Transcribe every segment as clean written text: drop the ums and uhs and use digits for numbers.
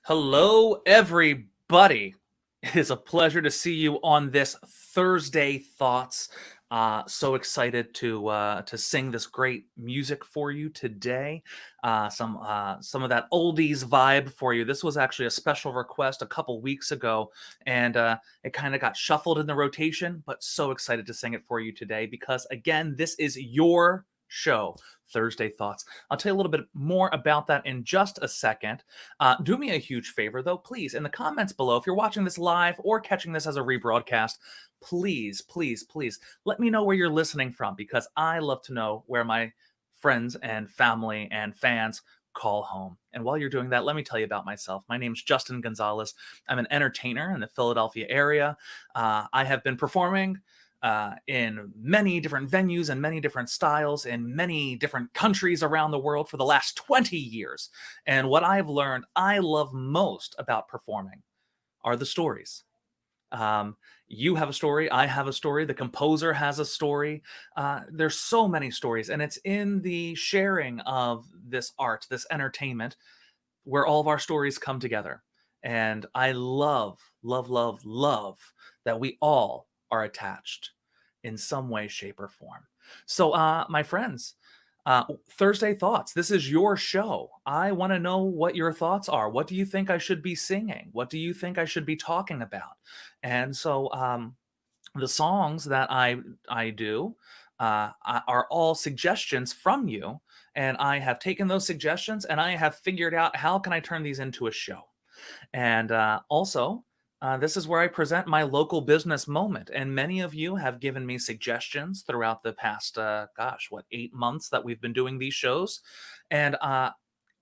Hello, everybody. It is a pleasure to see you on this Thursday Thoughts. So excited to sing this great music for you today. Some of that oldies vibe for you. This was actually a special request a couple weeks ago, and it kind of got shuffled in the rotation. But so excited to sing it for you today because again, this is your show, Thursday Thoughts. I'll tell you a little bit more about that in just a second. Do me a huge favor, though, please, in the comments below, if you're watching this live or catching this as a rebroadcast, please, please, please let me know where you're listening from because I love to know where my friends and family and fans call home. And while you're doing that, let me tell you about myself. My name's Justin Gonzalez. I'm an entertainer in the Philadelphia area. I have been performing in many different venues and many different styles in many different countries around the world for the last 20 years. And what I've learned I love most about performing are the stories. You have a story, I have a story, the composer has a story. There's so many stories, and it's in the sharing of this art, this entertainment, where all of our stories come together. And I love, love, love, love that we all are attached in some way, shape, or form. So, my friends, Thursday Thoughts, this is your show. I want to know what your thoughts are. What do you think I should be singing? What do you think I should be talking about? And so, the songs that I do are all suggestions from you, and I have taken those suggestions and I have figured out how can I turn these into a show. And also, this is where I present my local business moment. And many of you have given me suggestions throughout the past, 8 months that we've been doing these shows. And I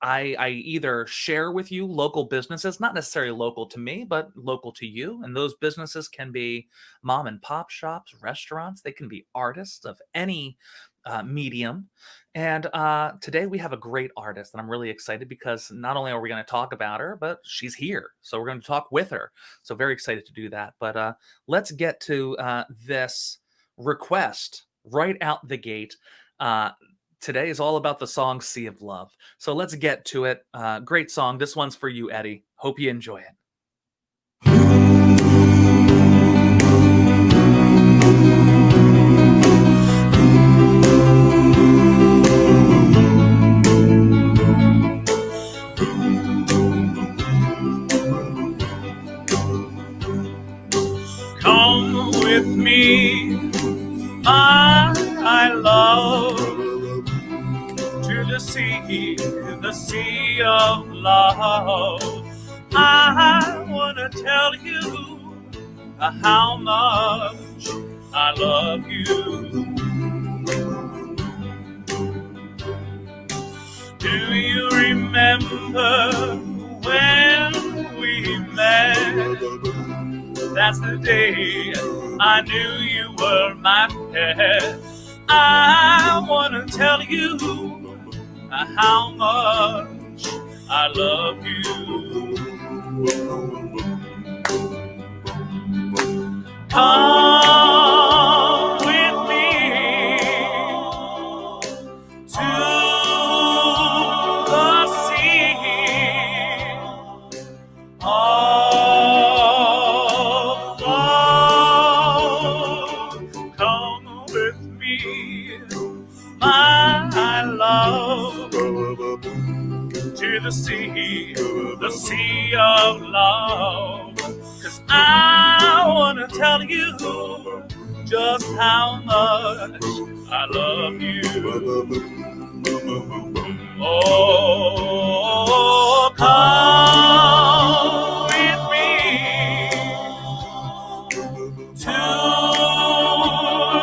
either share with you local businesses, not necessarily local to me, but local to you. And those businesses can be mom and pop shops, restaurants, they can be artists of any medium. And today we have a great artist, and I'm really excited because not only are we going to talk about her, but she's here. So we're going to talk with her. So very excited to do that. But let's get to this request right out the gate. Today is all about the song Sea of Love. So let's get to it. Great song. This one's for you, Eddie. Hope you enjoy it. Come with me, my love, to the sea of love. I want to tell you how much I love you. Do you remember when we met? That's the day I knew you were my pet. I want to tell you how much I love you. Come with me to the sea of love. Come with me, my love, to the sea of love. 'Cause I want to tell you just how much I love you. Oh, come with me to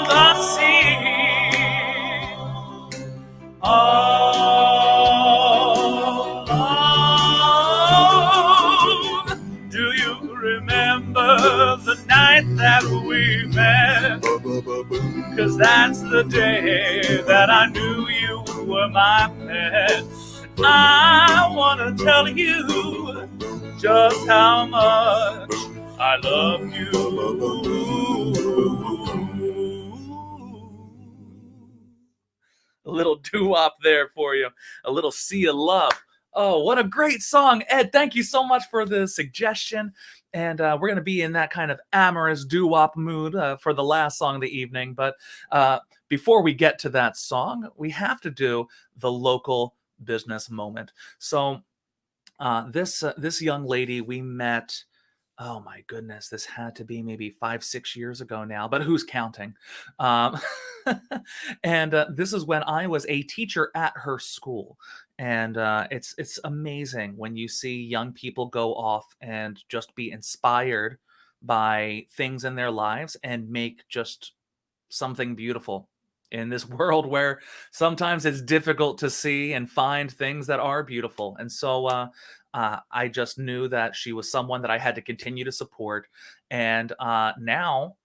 the sea of love. Do you remember the night that we met? 'Cause that's the day that I knew you were my pet. I want to tell you just how much I love you. A little doo-wop there for you. A little Sea of Love. Oh, what a great song, Ed. Thank you so much for the suggestion. And we're going to be in that kind of amorous doo-wop mood for the last song of the evening. But before we get to that song, we have to do the local business moment. So this young lady we met, oh my goodness, this had to be maybe 5, 6 years ago now, but who's counting? Um, and this is when I was a teacher at her school, and it's amazing when you see young people go off and just be inspired by things in their lives and make just something beautiful in this world where sometimes it's difficult to see and find things that are beautiful. And so I just knew that she was someone that I had to continue to support. And now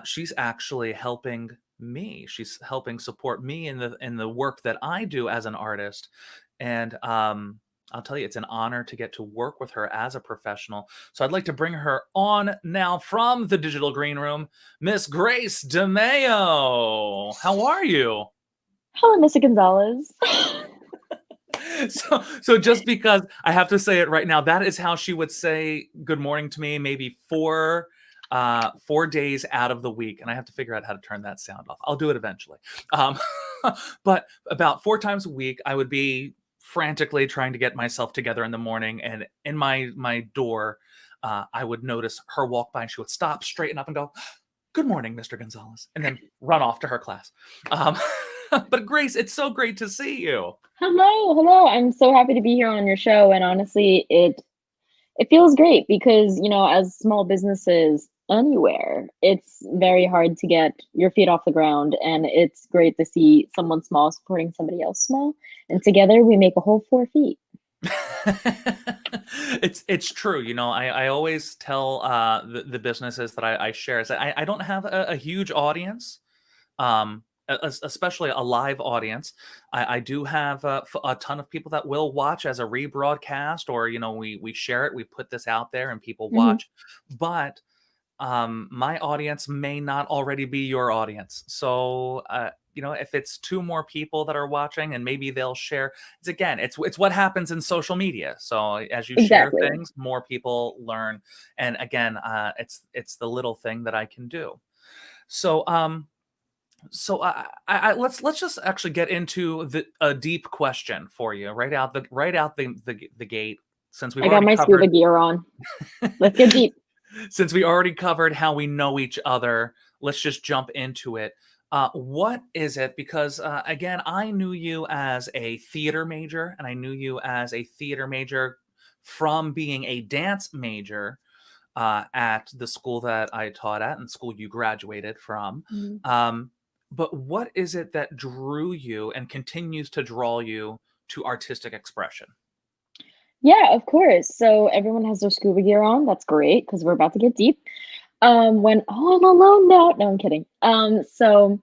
she's actually helping me. She's helping support me in the work that I do as an artist. And I'll tell you, it's an honor to get to work with her as a professional. So I'd like to bring her on now from the Digital Green Room, Miss Grace Dimeo. How are you? Hello, Mr. Gonzalez. So just because I have to say it right now, that is how she would say good morning to me, maybe 4 days out of the week, and I have to figure out how to turn that sound off. I'll do it eventually. Um, but about 4 times a week, I would be frantically trying to get myself together in the morning, and in my door, I would notice her walk by, and she would stop, straighten up, and go, "Good morning, Mr. Gonzalez," and then run off to her class. Um, but Grace, it's so great to see you. Hello. I'm so happy to be here on your show, and honestly, it feels great because, as small businesses anywhere, it's very hard to get your feet off the ground, and it's great to see someone small supporting somebody else small, and together we make a whole 4 feet. It's true. I always tell the businesses that I share is that I don't have a huge audience, especially a live audience. I do have a ton of people that will watch as a rebroadcast, or we share it, we put this out there, and people Mhm. watch. But my audience may not already be your audience. So if it's 2 more people that are watching, and maybe they'll share, it's what happens in social media. So as you share Exactly. things, more people learn. And again, it's the little thing that I can do. So let's just actually get into a deep question for you right out the gate, since we've I got already my scuba covered gear on. Let's get deep. since we already covered how we know each other. Let's just jump into it. What is it? Because again, I knew you as a theater major, and I knew you as a theater major from being a dance major at the school that I taught at and the school you graduated from. Mhm. But what is it that drew you and continues to draw you to artistic expression? Yeah, of course. So everyone has their scuba gear on. That's great because we're about to get deep. When I'm alone now. No, I'm kidding. So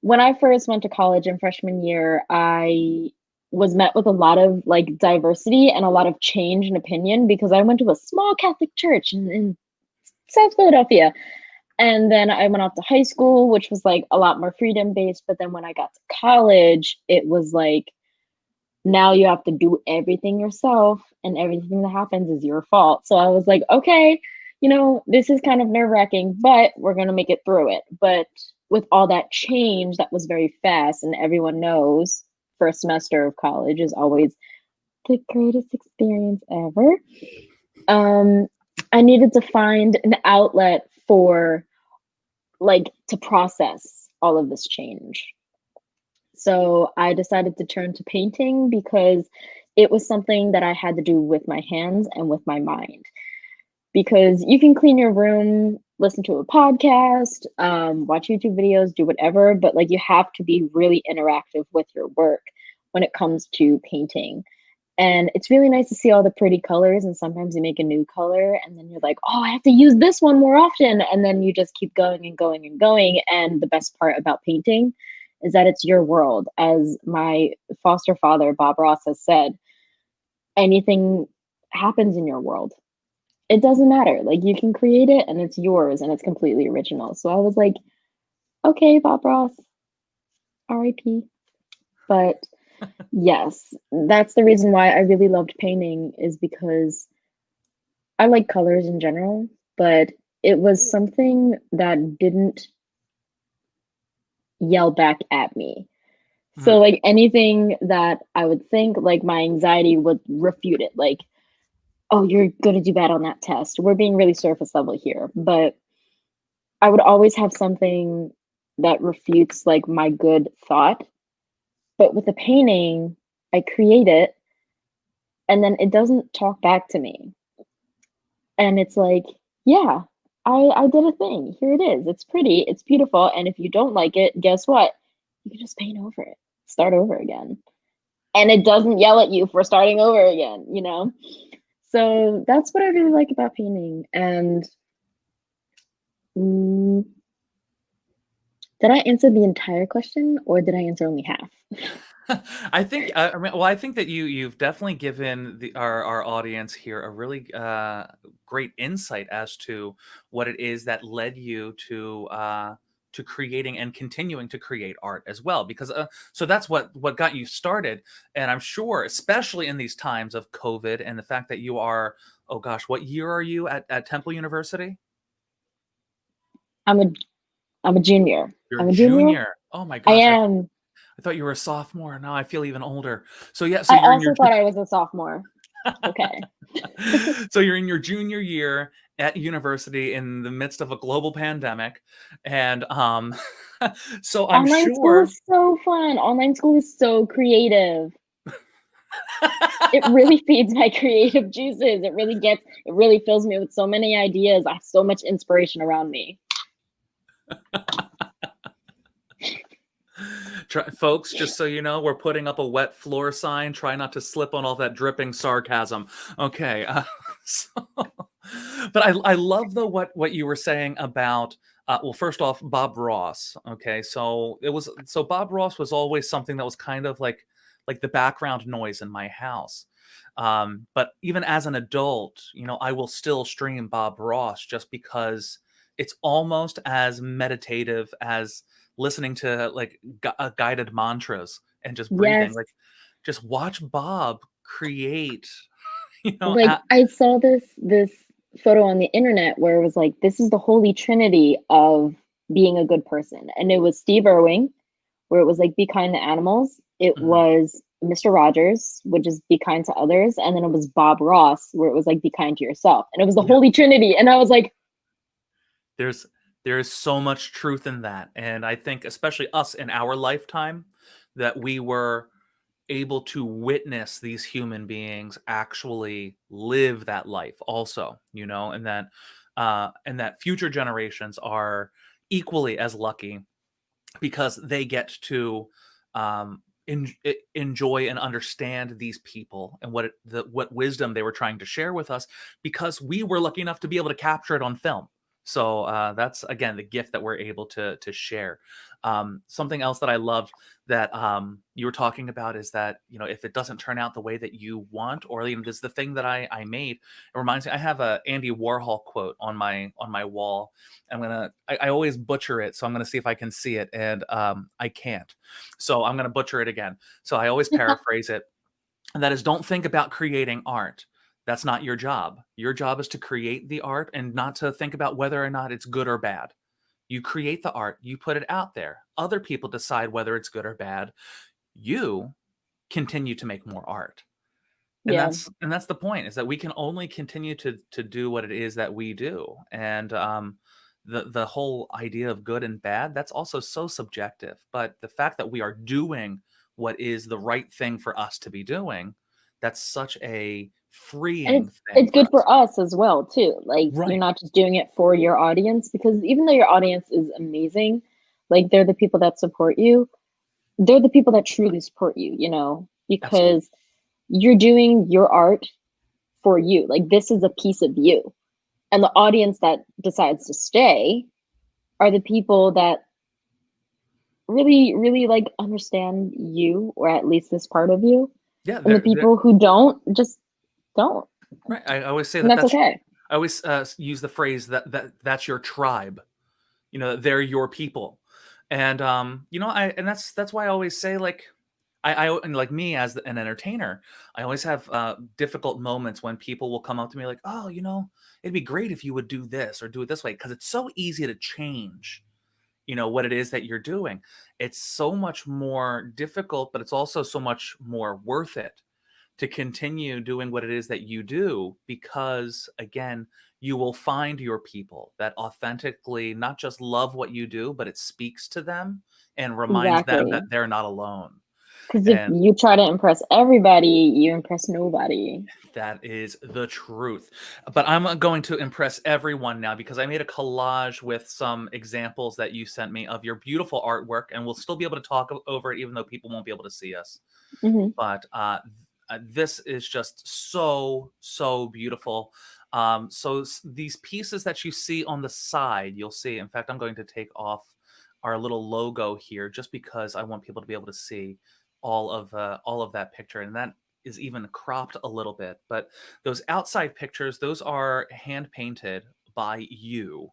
when I first went to college in freshman year, I was met with a lot of like diversity and a lot of change in opinion because I went to a small Catholic church in South Philadelphia. And then I went off to high school, which was like a lot more freedom based. But then when I got to college, it was like now you have to do everything yourself and everything that happens is your fault. So I was like, okay, this is kind of nerve wracking, but we're going to make it through it. But with all that change, that was very fast. And everyone knows first semester of college is always the greatest experience ever. Um, I needed to find an outlet for like to process all of this change. So I decided to turn to painting because it was something that I had to do with my hands and with my mind. Because you can clean your room, listen to a podcast, watch YouTube videos, do whatever, but like you have to be really interactive with your work when it comes to painting. And it's really nice to see all the pretty colors, and sometimes you make a new color and then you're like, oh, I have to use this one more often. And then you just keep going and going and going. And the best part about painting is that it's your world. As my foster father, Bob Ross, has said, anything happens in your world. It doesn't matter. Like you can create it and it's yours and it's completely original. So I was like, okay, Bob Ross, RIP. But Yes, that's the reason why I really loved painting is because I like colors in general, but it was something that didn't yell back at me. So, Mm, like, anything that I would think, like, my anxiety would refute it, like, "Oh, you're gonna do bad on that test." We're being really surface level here, but I would always have something that refutes, like, my good thought, but with a painting, I create it, and then it doesn't talk back to me, and it's like, "Yeah, I did a thing. Here it is. It's pretty, it's beautiful, and if you don't like it, guess what? You can just paint over it, start over again." And it doesn't yell at you for starting over again, you know? So that's what I really like about painting. And mm, did I answer the entire question or did I answer only half? I think I mean, well, I think that you've definitely given our audience here a really great insight as to what it is that led you to creating and continuing to create art as well. Because so that's what got you started, and I'm sure, especially in these times of COVID and the fact that you are, oh gosh, what year are you at Temple University? I'm a I'm a junior. You're a I'm a junior. junior. Oh my I gosh, am. I thought you were a sophomore. Now I feel even older. So yeah, so I you're in your also thought I was a sophomore. Okay. so you're in your junior year at university in the midst of a global pandemic, and so I'm Online school sure. is so fun. Online school is so creative. It really feeds my creative juices. It really fills me with so many ideas. I have so much inspiration around me. Folks, just so you know, we're putting up a wet floor sign. Try not to slip on all that dripping sarcasm. Okay. So, but I love though what you were saying about well, first off, Bob Ross. Okay, so Bob Ross was always something that was kind of like the background noise in my house. But even as an adult, I will still stream Bob Ross just because it's almost as meditative as listening to like guided mantras and just breathing. Yes. Like, just watch Bob create. You know, Like, I saw this photo on the internet where it was like, "This is the holy trinity of being a good person," and it was Steve Irwin, where it was like, "Be kind to animals." It mhm, was Mr. Rogers, which is "Be kind to others," and then it was Bob Ross, where it was like, "Be kind to yourself," and it was the you know, holy trinity, and I was like, there's there is so much truth in that, and I think especially us in our lifetime that we were able to witness these human beings actually live that life also, and that future generations are equally as lucky because they get to enjoy and understand these people and what wisdom they were trying to share with us because we were lucky enough to be able to capture it on film. So that's again the gift that we're able to share. Something else that I loved that you were talking about is that if it doesn't turn out the way that you want, or this is the thing that I made. It reminds me. I have a Andy Warhol quote on my wall. I always butcher it, so I'm gonna see if I can see it, and I can't. So I'm gonna butcher it again. So I always paraphrase it, and that is, don't think about creating art. That's not your job. Your job is to create the art and not to think about whether or not it's good or bad. You create the art, you put it out there. Other people decide whether it's good or bad. You continue to make more art. And "Yeah." that's the point, is that we can only continue to do what it is that we do. And the whole idea of good and bad, that's also so subjective. But the fact that we are doing what is the right thing for us to be doing, that's such a And freeing thing it's for good us. for us as well too. Like, you're Right. not just doing it for your audience because even though your audience is amazing, like, they're the people that support you, they're the people that truly support you, you know, Absolutely. because you're doing your art for you. Like, this is a piece of you. And the audience that decides to stay are the people that really, really like understand you, or at least this part of you. Yeah, And the people who don't just don't. right. I always say And that that's that's okay. I always use the phrase that's your tribe. They're your people, and and that's why I always say, like, and like me as an entertainer, I always have difficult moments when people will come up to me like, "Oh, it'd be great if you would do this or do it this way," because it's so easy to change, what it is that you're doing. It's so much more difficult, but it's also so much more worth it to continue doing what it is that you do because, again, you will find your people that authentically not just love what you do, but it speaks to them and reminds them that Exactly. they're not alone. Because if And you try to impress everybody, you impress nobody. that is the truth. But I'm going to impress everyone now because I made a collage with some examples that you sent me of your beautiful artwork, and we'll still be able to talk over it even though people won't be able to see us. Hmm. But this is just so, so beautiful. These pieces that you see on the side, you'll see. In fact, I'm going to take off our little logo here just because I want people to be able to see all of that picture, and that is even cropped a little bit. But those outside pictures, those are hand painted by you,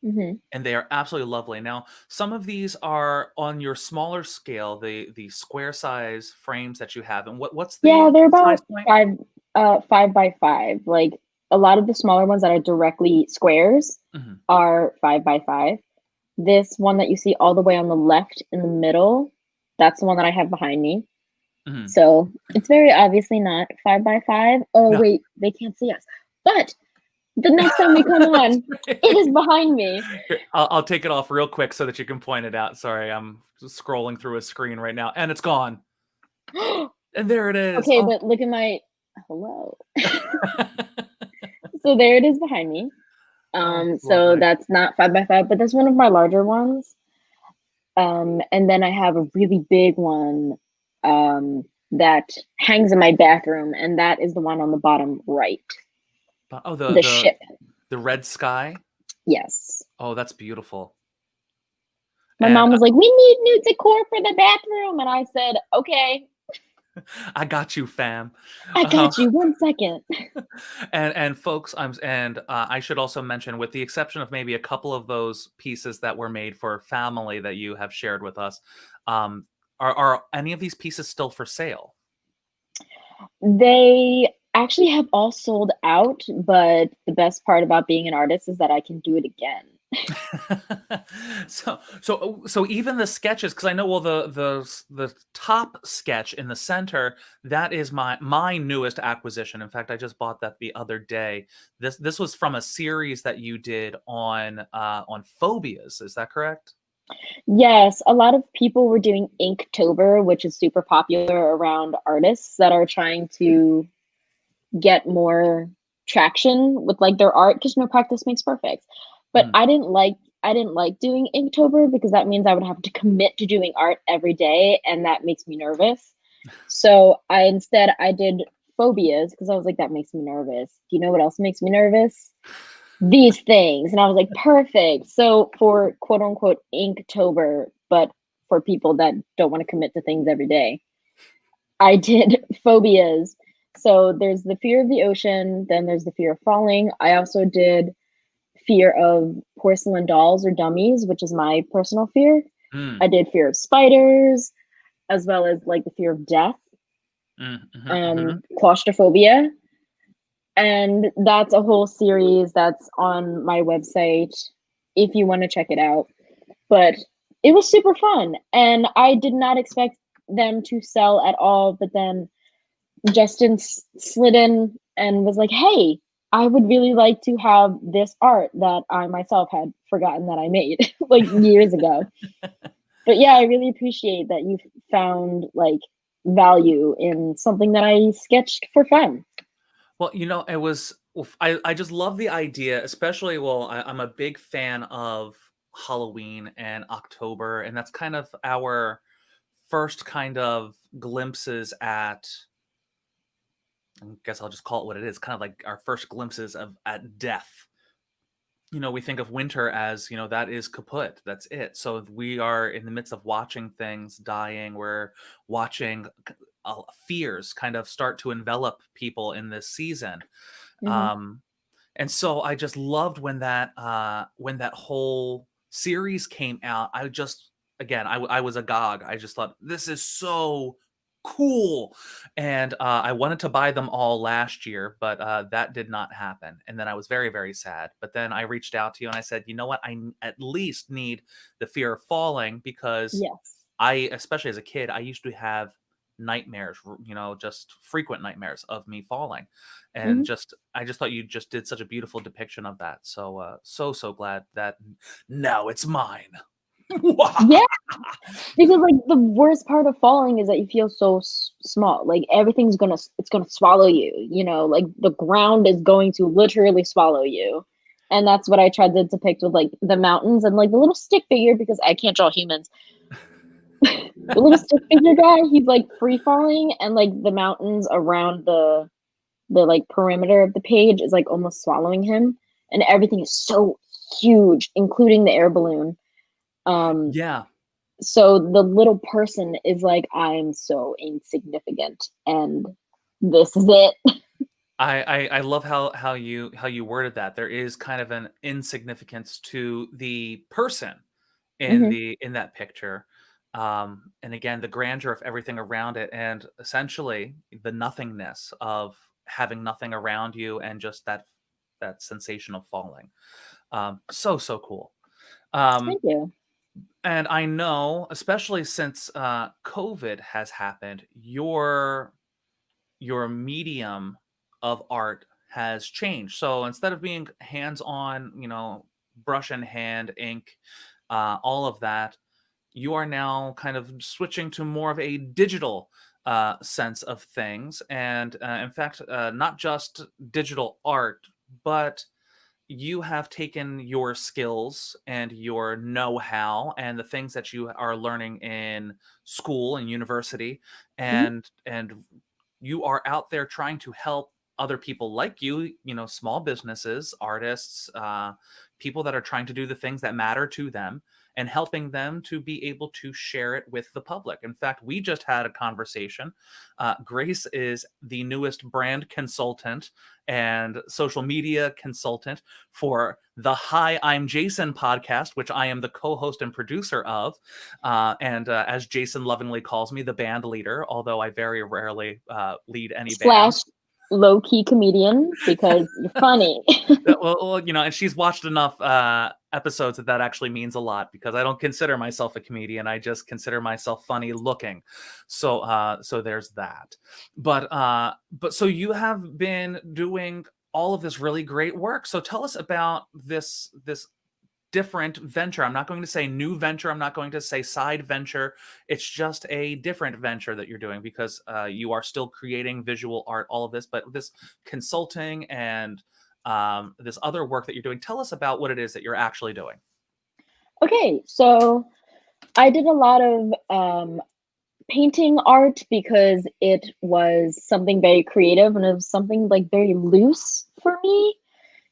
Hmm. and they are absolutely lovely. Now, some of these are on your smaller scale, the square size frames that you have. And what's Yeah, the they're size about point? 5 by 5. Like a lot of the smaller ones that are directly squares Mhm, are 5 by 5. This one that you see all the way on the left in the middle, that's the one that I have behind me. mhm. So it's very obviously not 5 by 5. Oh No. wait, they can't see us. But the next time we come on, it is behind me. Here, I'll take it off real quick so that you can point it out. Sorry, I'm just scrolling through a screen right now, and it's gone. And there it is. Okay, Oh. but look at my hello. So there it is behind me. Oh, it's So lovely. that's not 5 by 5, but that's one of my larger ones. And then I have a really big one that hangs in my bathroom, and that is the one on the bottom right. Oh, The ship. the red sky. Yes. Oh, that's beautiful. My And mom was like, "We need new decor for the bathroom," and I said, "Okay, I got you, fam. I Uh, got you. 1 second." and folks, I should also mention, with the exception of maybe a couple of those pieces that were made for family that you have shared with us, um, are any of these pieces still for sale? They actually have all sold out, but the best part about being an artist is that I can do it again. So even the sketches, because I know, well, the top sketch in the center, that is my newest acquisition. In fact, I just bought that the other day. This was from a series that you did on phobias. Is that correct? Yes, a lot of people were doing Inktober, which is super popular around artists that are trying to get more traction with like their art because practice makes perfect. But Mm. I didn't like doing Inktober because that means I would have to commit to doing art every day and that makes me nervous. So I did phobias because I was like that makes me nervous. Do you know what else makes me nervous? These things. And I was like perfect. So for quote unquote Inktober, but for people that don't want to commit to things every day, I did phobias. So there's the fear of the ocean, then there's the fear of falling. I also did fear of porcelain dolls or dummies, which is my personal fear. Mm. I did fear of spiders, as well as like the fear of death, Mm. Mhm, mhm. claustrophobia. And that's a whole series that's on my website if you want to check it out. But it was super fun. And I did not expect them to sell at all. But then Justin slid in and was like, "Hey, I would really like to have this art that I myself had forgotten that I made like years ago." But yeah, I really appreciate that you found like value in something that I sketched for fun. Well, it was. I just love the idea, especially. Well, I'm a big fan of Halloween and October, and that's kind of our first kind of glimpses at. I guess I'll just call it what it is. Kind of like our first glimpses of at death. We think of winter as, that is kaput. That's it. So we are in the midst of watching things dying. We're watching fears kind of start to envelop people in this season. Hmm. Um, and so I just loved when that whole series came out. I just, again, I was agog. I just thought, this is so cool. And I wanted to buy them all last year, but that did not happen. And then I was very, very sad. But then I reached out to you and I said, you know what? At least need the fear of falling, because Yes. especially as a kid, I used to have nightmares, just frequent nightmares of me falling. And Mhm. I just thought you just did such a beautiful depiction of that. So, so glad that now it's mine. Yeah, because, like, the worst part of falling is that you feel so small, like, everything's it's gonna swallow you, like, the ground is going to literally swallow you, and that's what I tried to depict with, like, the mountains and, like, the little stick figure, because I can't draw humans. The little stick figure guy, he's, like, free falling, and, like, the mountains around like, perimeter of the page is, like, almost swallowing him, and everything is so huge, including the air balloon. Um, Yeah. so the little person is like, "I'm so insignificant, and this is it." I love how you worded that. There is kind of an insignificance to the person Mhm, in that picture. And again, the grandeur of everything around it, and essentially the nothingness of having nothing around you, and just that sensation of falling. So cool. Um, thank you. and I know, especially since COVID has happened, your medium of art has changed. So instead of being hands on, brush in hand, ink, all of that, you are now kind of switching to more of a digital sense of things. And in fact, not just digital art, but you have taken your skills and your know-how and the things that you are learning in school and university, Mhm, and you are out there trying to help other people like you, small businesses, artists, people that are trying to do the things that matter to them, and helping them to be able to share it with the public. In fact, we just had a conversation. Grace is the newest brand consultant and social media consultant for the Hi, I'm Jason podcast, which I am the co host and producer of. And as Jason lovingly calls me, the band leader, although I very rarely lead any band. slash low-key comedian because you're funny. Well, and she's watched enough episodes that actually means a lot, because I don't consider myself a comedian. I just consider myself funny looking. So there's that. But so you have been doing all of this really great work. So tell us about this different venture. I'm not going to say new venture. I'm not going to say side venture. It's just a different venture that you're doing, because you are still creating visual art, all of this, but this consulting and this other work that you're doing. Tell us about what it is that you're actually doing. Okay, so I did a lot of, painting art because it was something very creative and it was something, like, very loose for me.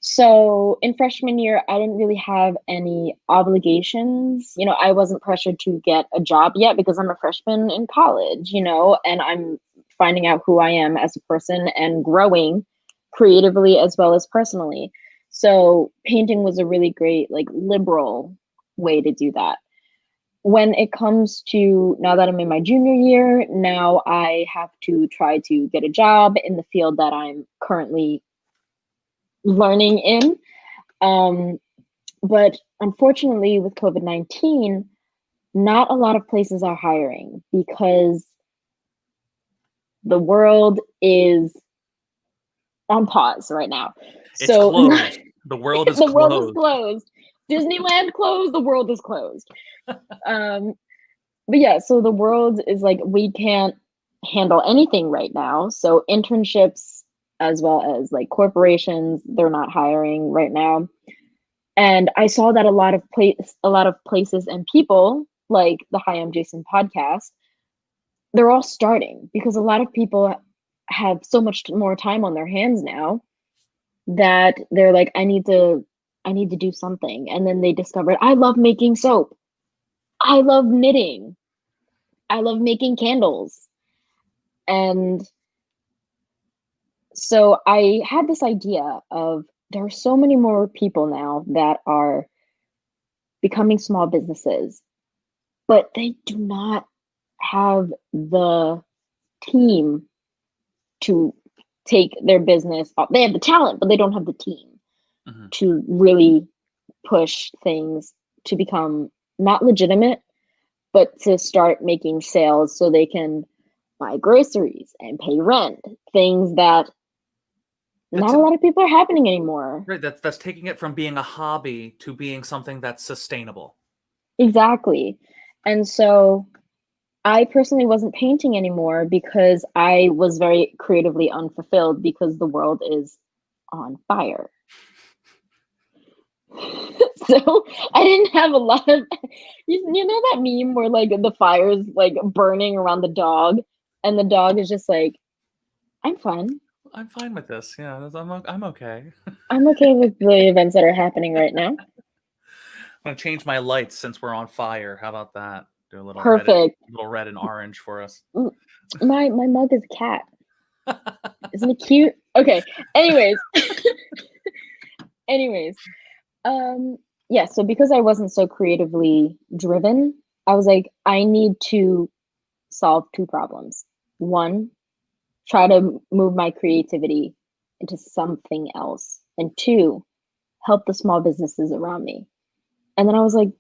So in freshman year, I didn't really have any obligations. I wasn't pressured to get a job yet because I'm a freshman in college, and I'm finding out who I am as a person and growing creatively as well as personally. So painting was a really great, like, liberal way to do that. When it comes to now that I'm in my junior year, now I have to try to get a job in the field that I'm currently learning in. Um, but unfortunately, with COVID-19, not a lot of places are hiring because the world is on pause right now. It's So closed. The world is the world is closed. closed. Disneyland closed, the world is closed. Um, but yeah, so the world is like, we can't handle anything right now. So internships as well as like corporations, they're not hiring right now. And I saw that a lot of places and people like the Hi I'm Jason podcast, they're all starting because a lot of people have so much more time on their hands now that they're like, I need to do something. And then they discovered, I love making soap. I love knitting. I love making candles. And so I had this idea of there are so many more people now that are becoming small businesses, but they do not have the team to take their business off. They have the talent, but they don't have the team Mhm. to really push things to become not legitimate, but to start making sales so they can buy groceries and pay rent, things that That's not a lot of people are happening anymore. right. That's taking it from being a hobby to being something that's sustainable. Exactly. And so I personally wasn't painting anymore because I was very creatively unfulfilled because the world is on fire. So I didn't have a lot of you know that meme where like the fire's like burning around the dog and the dog is just like, I'm fine. I'm fine with this. Yeah, I'm okay. I'm okay with the events that are happening right now. I'm gonna change my lights since we're on fire. How about that? Do a Perfect. little red and orange for us. Mm, my mug is a cat. Isn't it cute? Okay. Anyways, anyways, um, yeah, so because I wasn't so creatively driven, I was like, I need to solve two problems. One, try to move my creativity into something else. And two, help the small businesses around me. And then I was like,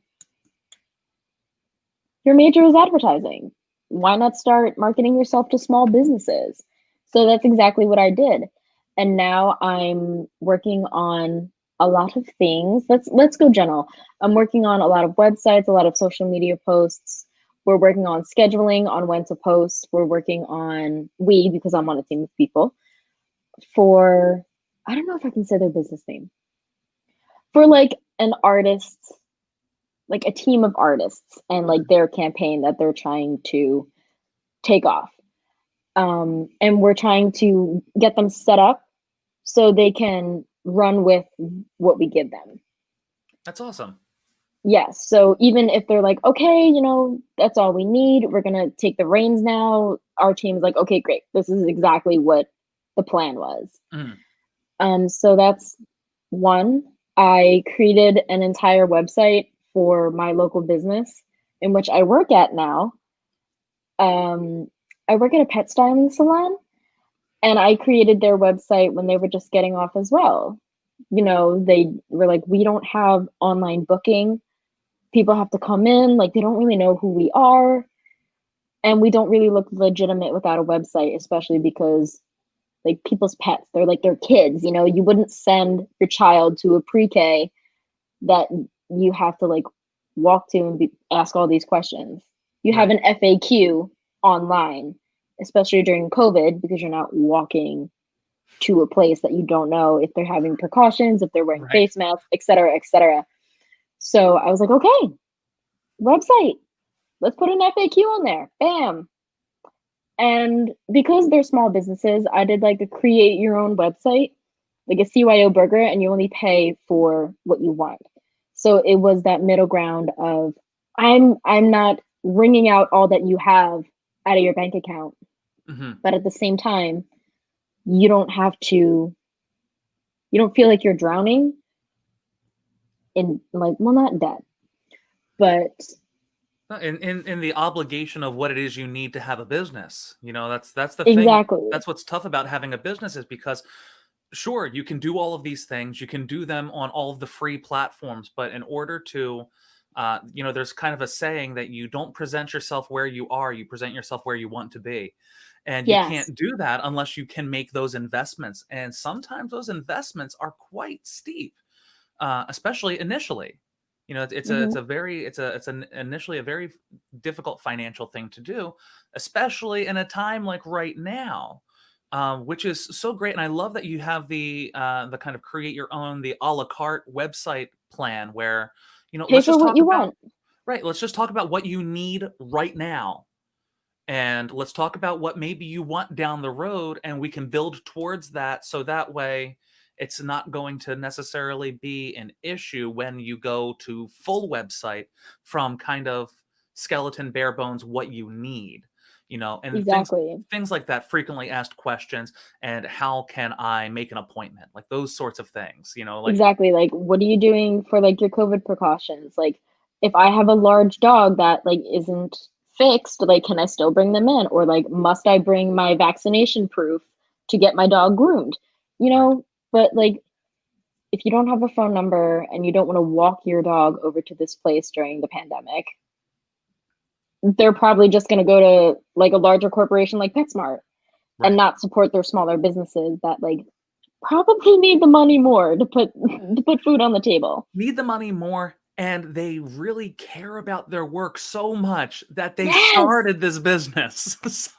your major is advertising. Why not start marketing yourself to small businesses? So that's exactly what I did. And now I'm working on a lot of things. Let's go general. I'm working on a lot of websites, a lot of social media posts. We're working on scheduling on when to post. We're working on because I'm on a team of people for I don't know if I can say their business name. For like an artist, like a team of artists and like their campaign that they're trying to take off. And we're trying to get them set up so they can run with what we give them. That's awesome. Yes. So even if they're like, okay, that's all we need, we're going to take the reins now. Our team's like, okay, great. This is exactly what the plan was. Mhm. So that's one. I created an entire website for my local business in which I work at now. I work at a pet styling salon, and I created their website when they were just getting off as well. They were like, we don't have online booking. People have to come in, like, they don't really know who we are. And we don't really look legitimate without a website, especially because, like, people's pets, they're like their kids. You wouldn't send your child to a pre-K that you have to, like, walk to and ask all these questions. You have Right. an FAQ online, especially during COVID, because you're not walking to a place that you don't know if they're having precautions, if they're wearing Right. face masks, et cetera, et cetera. So I was like, okay, website, let's put an FAQ on there. Bam. And because they're small businesses, I did like a create your own website, like a CYO burger, and you only pay for what you want. So it was that middle ground of I'm not wringing out all that you have out of your bank account, Mhm. but at the same time, you don't have to you don't feel like you're drowning in, like, well, not debt, but In the obligation of what it is you need to have a business. That's the thing. exactly. That's what's tough about having a business is because sure, you can do all of these things. You can do them on all of the free platforms, but in order to there's kind of a saying that you don't present yourself where you are, you present yourself where you want to be. And you Yes. can't do that unless you can make those investments. And sometimes those investments are quite steep, especially initially. Hmm. It's an initially a very difficult financial thing to do, especially in a time like right now, which is so great. And I love that you have the kind of create your own the a la carte website plan where Pay let's for just what talk you about want. right. Let's just talk about what you need right now, and let's talk about what maybe you want down the road, and we can build towards that so that way it's not going to necessarily be an issue when you go to full website from kind of skeleton bare bones what you need, and Exactly. things like that, frequently asked questions, and how can I make an appointment, like those sorts of things, like Exactly. Like, what are you doing for like your COVID precautions? Like, if I have a large dog that like isn't fixed, like, can I still bring them in? Or like, must I bring my vaccination proof to get my dog groomed? You Right. know, but like, if you don't have a phone number and you don't want to walk your dog over to this place during the pandemic, they're probably just going to go to like a larger corporation like PetSmart and Right. not support their smaller businesses that like probably need the money more to put to put food on the table. Need the money more, and they really care about their work so much that they Yes. started this business. So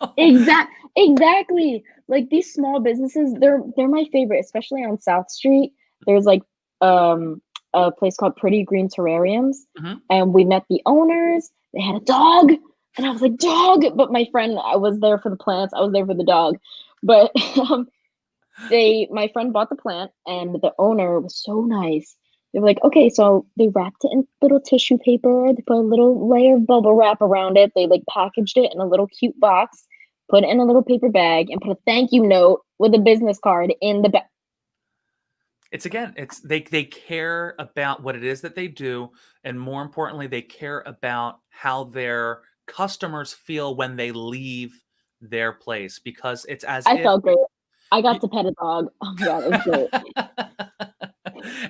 Exactly. Like these small businesses, they're my favorite, especially on South Street. There's like um a place called Pretty Green Terrariums, Mhm. and we met the owners. They had a dog, and I was like, "Dog!" But my friend, I was there for the plants. I was there for the dog. But my friend bought the plant, and the owner was so nice. They were like, okay, so they wrapped it in little tissue paper. They put a little layer of bubble wrap around it. They like packaged it in a little cute box, put it in a little paper bag, and put a thank you note with a business card in the back. It's they care about what it is that they do, and more importantly, they care about how their customers feel when they leave their place, because it's as I if felt great. I got you to pet a dog. Oh my god, it was great.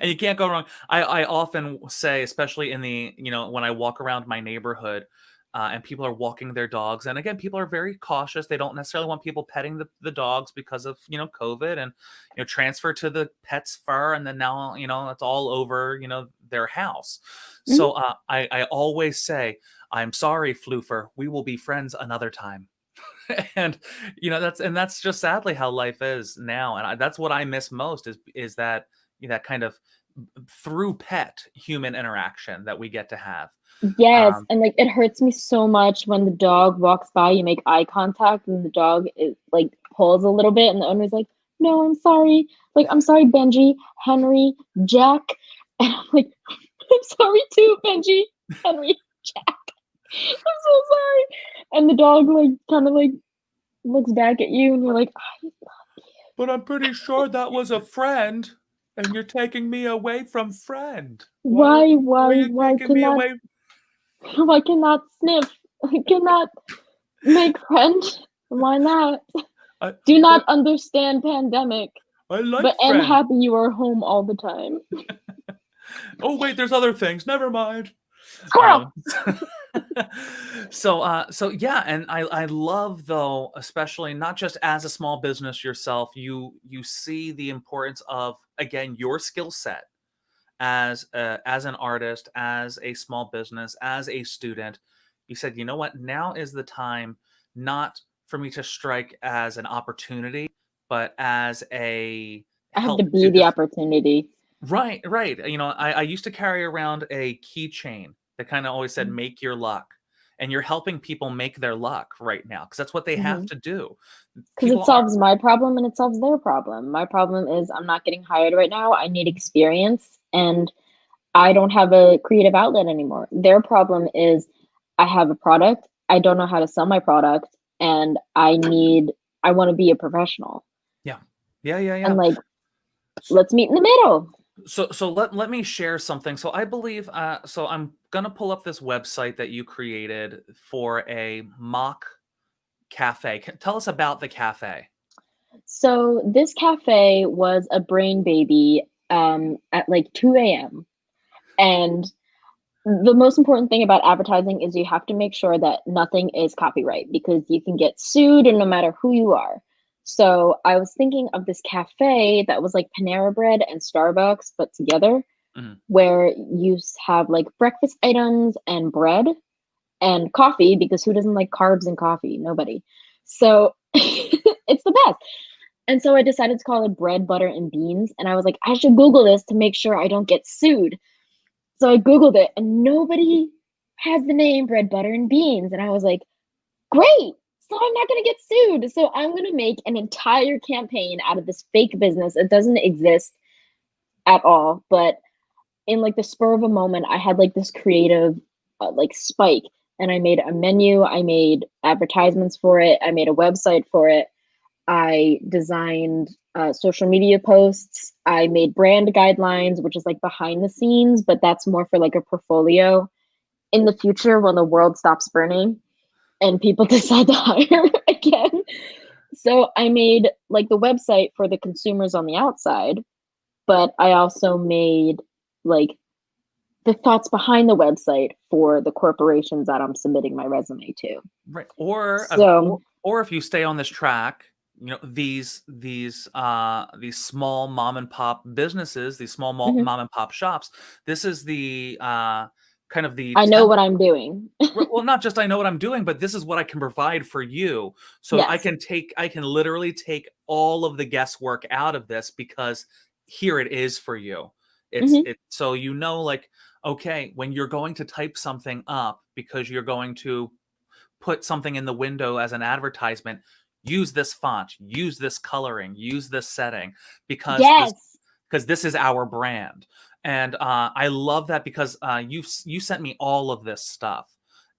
and you can't go wrong. I often say, especially in the, when I walk around my neighborhood, and people are walking their dogs, and again, people are very cautious. They don't necessarily want people petting the dogs because of COVID, and transfer to the pet's fur, and then now it's all over their house. Mhm. So I always say, I'm sorry, Floofer. We will be friends another time. And that's just sadly how life is now, and that's what I miss most is that that kind of through pet human interaction that we get to have. Yes, um and like it hurts me so much when the dog walks by, you make eye contact, and the dog is like pulls a little bit, and the owner's like, "No, I'm sorry. Like, I'm sorry, Benji, Henry, Jack." And I'm like, "I'm sorry too, Benji, Henry, Jack. I'm so sorry." And the dog like kind of like looks back at you, and you're like, But I'm pretty sure that was a friend, and you're taking me away from friend. Why are you Why taking me cannot, away? why cannot sniff? I cannot make friend? Why not? I, Do I, not understand pandemic, I like but am friend. happy you are home all the time. Oh wait, there's other things. Never mind. Squirrel! Um, so yeah, and I love, though, especially not just as a small business yourself, you see the importance of, again, your skill set as an artist, as a small business, as a student. You said, you know what, now is the time, not for me to strike as an opportunity, but as a I have to help be to the just. opportunity. Right, right. I used to carry around a keychain that kind of always said "Make your luck," and you're helping people make their luck right now, because that's what they have Mhm. to do. Because it People are solves my problem and it solves their problem. My problem is I'm not getting hired right now. I need experience and I don't have a creative outlet anymore. Their problem is I have a product, I don't know how to sell my product, and I want to be a professional. Yeah, yeah, yeah, And yeah. like, let's meet in the middle. So let me share something. So I believe, so I'm gonna pull up this website that you created for a mock cafe. Tell us about the cafe. So this cafe was a brain baby at like 2 a.m. And the most important thing about advertising is you have to make sure that nothing is copyright because you can get sued and no matter who you are. So I was thinking of this cafe that was like Panera Bread and Starbucks but together, Mhm. where you have like breakfast items and bread and coffee because who doesn't like carbs and coffee? Nobody. So it's the best. And so I decided to call it bread, butter, and beans. And I was like, I should Google this to make sure I don't get sued. So I Googled it and nobody has the name bread, butter, and beans. And I was like, great. So I'm not going to get sued. So I'm going to make an entire campaign out of this fake business. It doesn't exist at all. But in like the spur of a moment, I had like this creative like spike and I made a menu. I made advertisements for it. I made a website for it. I designed social media posts. I made brand guidelines, which is like behind the scenes, but that's more for like a portfolio in the future when the world stops burning. and people decide to hire again. So I made like the website for the consumers on the outside, but I also made like the thoughts behind the website for the corporations that I'm submitting my resume to. Right. Or So, or if you stay on this track, these small mom and pop businesses, these small mhm, mom and pop shops, this is the kind of the I know what I'm doing. well, not just I know what I'm doing, but this is what I can provide for you. So Yes. I can literally take all of the guesswork out of this because here it is for you. Mhm, So like, okay, when you're going to type something up because you're going to put something in the window as an advertisement, use this font, use this coloring, use this setting because yes. this is our brand. And I love that because you sent me all of this stuff,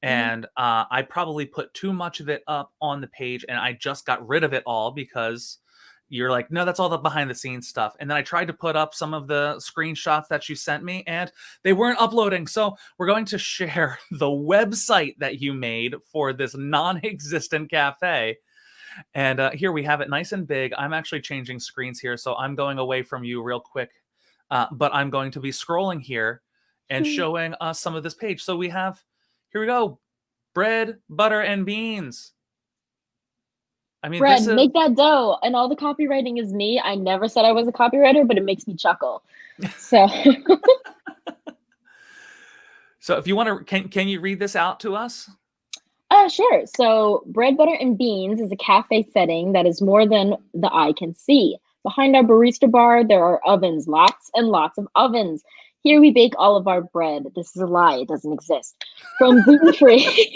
Mhm. and I probably put too much of it up on the page, and I just got rid of it all because you're like, no, that's all the behind the scenes stuff. And then I tried to put up some of the screenshots that you sent me, and they weren't uploading. So we're going to share the website that you made for this non-existent cafe. And here we have it nice and big. I'm actually changing screens here, so I'm going away from you real quick. But I'm going to be scrolling here and showing us some of this page. So we have, here we go, bread, butter, and beans. I mean, this Bread, is, make that dough. And all the copywriting is me. I never said I was a copywriter, but it makes me chuckle. So, so if you want to, can you read this out to us? sure. So, bread, butter, and beans is a cafe setting that is more than the eye can see. Behind our barista bar, there are ovens, lots and lots of ovens. Here we bake all of our bread. This is a lie, it doesn't exist. From gluten-free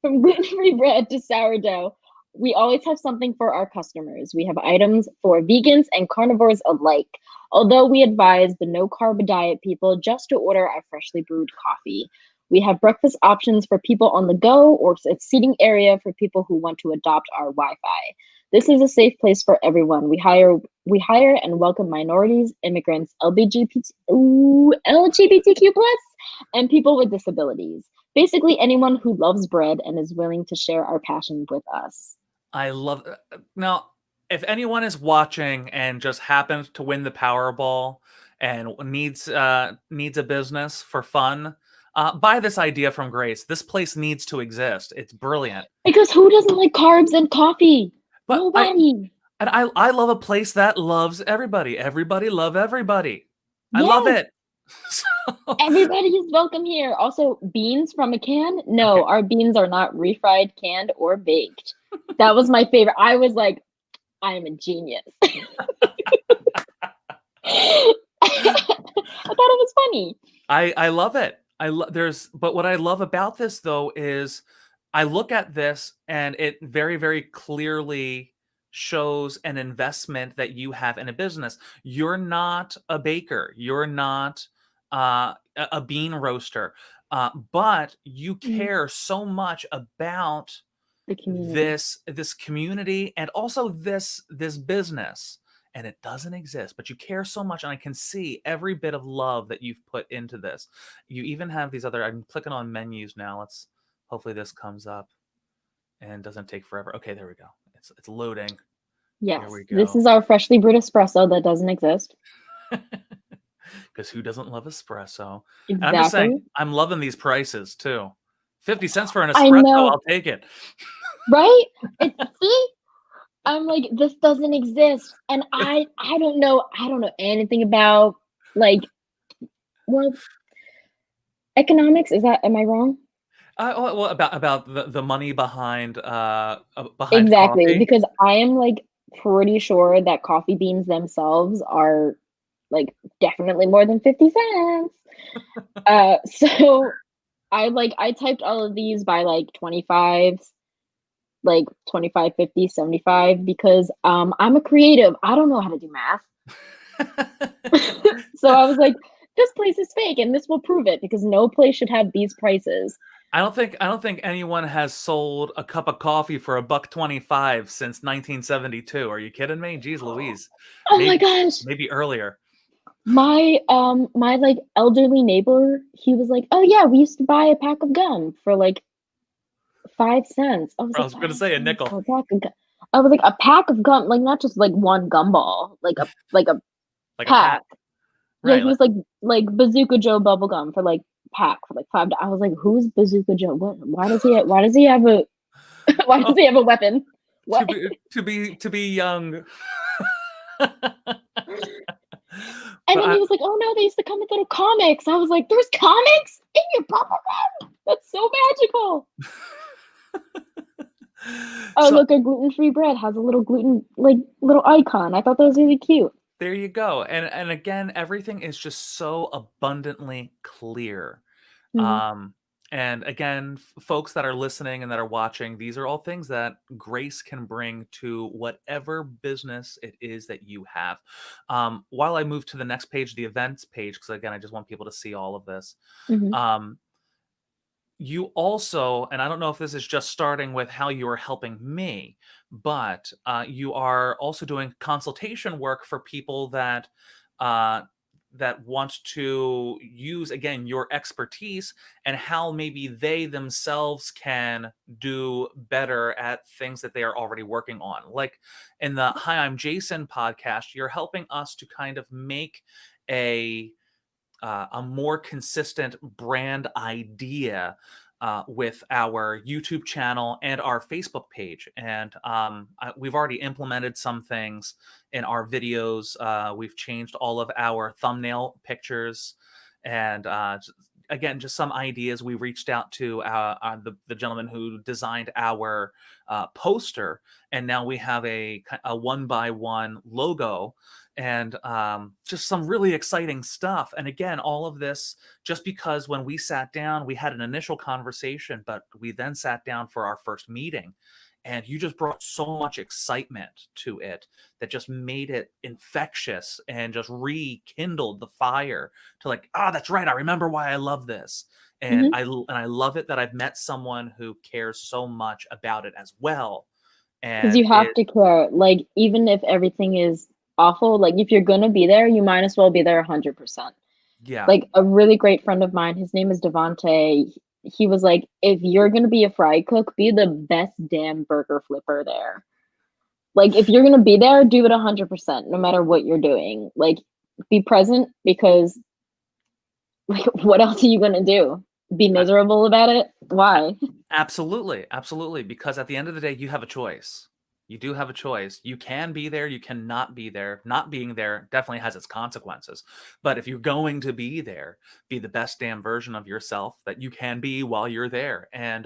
from gluten-free bread to sourdough, we always have something for our customers. We have items for vegans and carnivores alike. Although we advise the no carb diet people just to order our freshly brewed coffee. We have breakfast options for people on the go or a seating area for people who want to adopt our Wi-Fi. This is a safe place for everyone. We hire and welcome minorities, immigrants, LGBTQ plus, and people with disabilities. Basically anyone who loves bread and is willing to share our passion with us. I love now. If anyone is watching and just happens to win the Powerball and needs a business for fun, buy this idea from Grace. This place needs to exist. It's brilliant. Because who doesn't like carbs and coffee? But Nobody. I love a place that loves everybody. Everybody love everybody. I love Yes. it. So, Everybody is welcome here. Also, beans from a can? okay. No, our beans are not refried, canned, or baked. That was my favorite. I was like, I am a genius. I thought it was funny. I love it. But what I love about this though is I look at this and it very, very clearly shows an investment that you have in a business. You're not a baker. You're not a bean roaster, but you Mhm. care so much about The community. this community and also this business, and it doesn't exist, but you care so much, and I can see every bit of love that you've put into this. You even have these other, I'm clicking on menus now. Let's hopefully this comes up and doesn't take forever. Okay, there we go. It's loading. Here Yes, we this go. is our freshly brewed espresso that doesn't exist. Because who doesn't love espresso? And I'm just saying, Exactly. I'm loving these prices too. 50 cents for an I espresso, know, I'll take it. right? It's see, I'm like, this doesn't exist. And I don't know anything about like, well, economics. Am I wrong? Well, about the money behind Exactly, coffee. because I am like pretty sure that coffee beans themselves are like definitely more than 50 cents. So I typed all of these by like 25s, like 25, 50, 75 because I'm a creative. I don't know how to do math. So I was like, this place is fake and this will prove it because no place should have these prices. I don't think anyone has sold a cup of coffee for a buck 25 since 1972. Are you kidding me? Jeez Louise. Oh my gosh. Maybe earlier. My like elderly neighbor, he was like, "Oh yeah, we used to buy a pack of gum for like 5 cents. I was I like, was gonna 5 say a cents nickel. for a pack of gum. I was like, a pack of gum, like not just like one gumball, like a Like a pack. pack. Yeah, Right. he was like Bazooka Joe bubblegum for like pack for like $5. I was like, who's Bazooka Joe? What? Why does he have a why does Oh, he have a weapon? to What? be young. And But then he was like, "Oh no, they used to come with little comics." I was like, "There's comics in your bubblegum? That's so magical." Oh, so look, a gluten-free bread has a little gluten like little icon. I thought that was really cute. there you go. And again, everything is just so abundantly clear. Mhm, Um, and again, folks that are listening and that are watching, these are all things that Grace can bring to whatever business it is that you have. While I move to the next page, the events page, because again, I just want people to see all of this. mhm, Um, you also, and I don't know if this is just starting with how you are helping me, but you are also doing consultation work for people uh, that want to use again your expertise and how maybe they themselves can do better at things that they are already working on. Like in the Hi, I'm Jason podcast, you're helping us to kind of make a a more consistent brand idea with our YouTube channel and our Facebook page. And we've already implemented some things in our videos. We've changed all of our thumbnail pictures. And again, just some ideas. We reached out to the gentleman who designed our poster. And now we have a one by one logo and just some really exciting stuff. And again, all of this just because when we sat down, we had an initial conversation, but we then sat down for our first meeting. And you just brought so much excitement to it that just made it infectious and just rekindled the fire to like, ah, that's right. I remember why I love this. And mhm. I love it that I've met someone who cares so much about it as well. 'Cause And you have it, to care, like, even if everything is awful, like, if you're gonna be there, you might as well be there 100%. yeah, Like, a really great friend of mine, his name is Devonte, he was like, "If you're gonna be a fry cook, be the best damn burger flipper there." Like, if you're gonna be there, do it 100%, no matter what you're doing. Like, be present because, like, what else are you gonna do? Be miserable about it? Why? absolutely, absolutely, because at the end of the day, you have a choice. You do have a choice. You can be there, you cannot be there. Not being there definitely has its consequences. But if you're going to be there, be the best damn version of yourself that you can be while you're there. And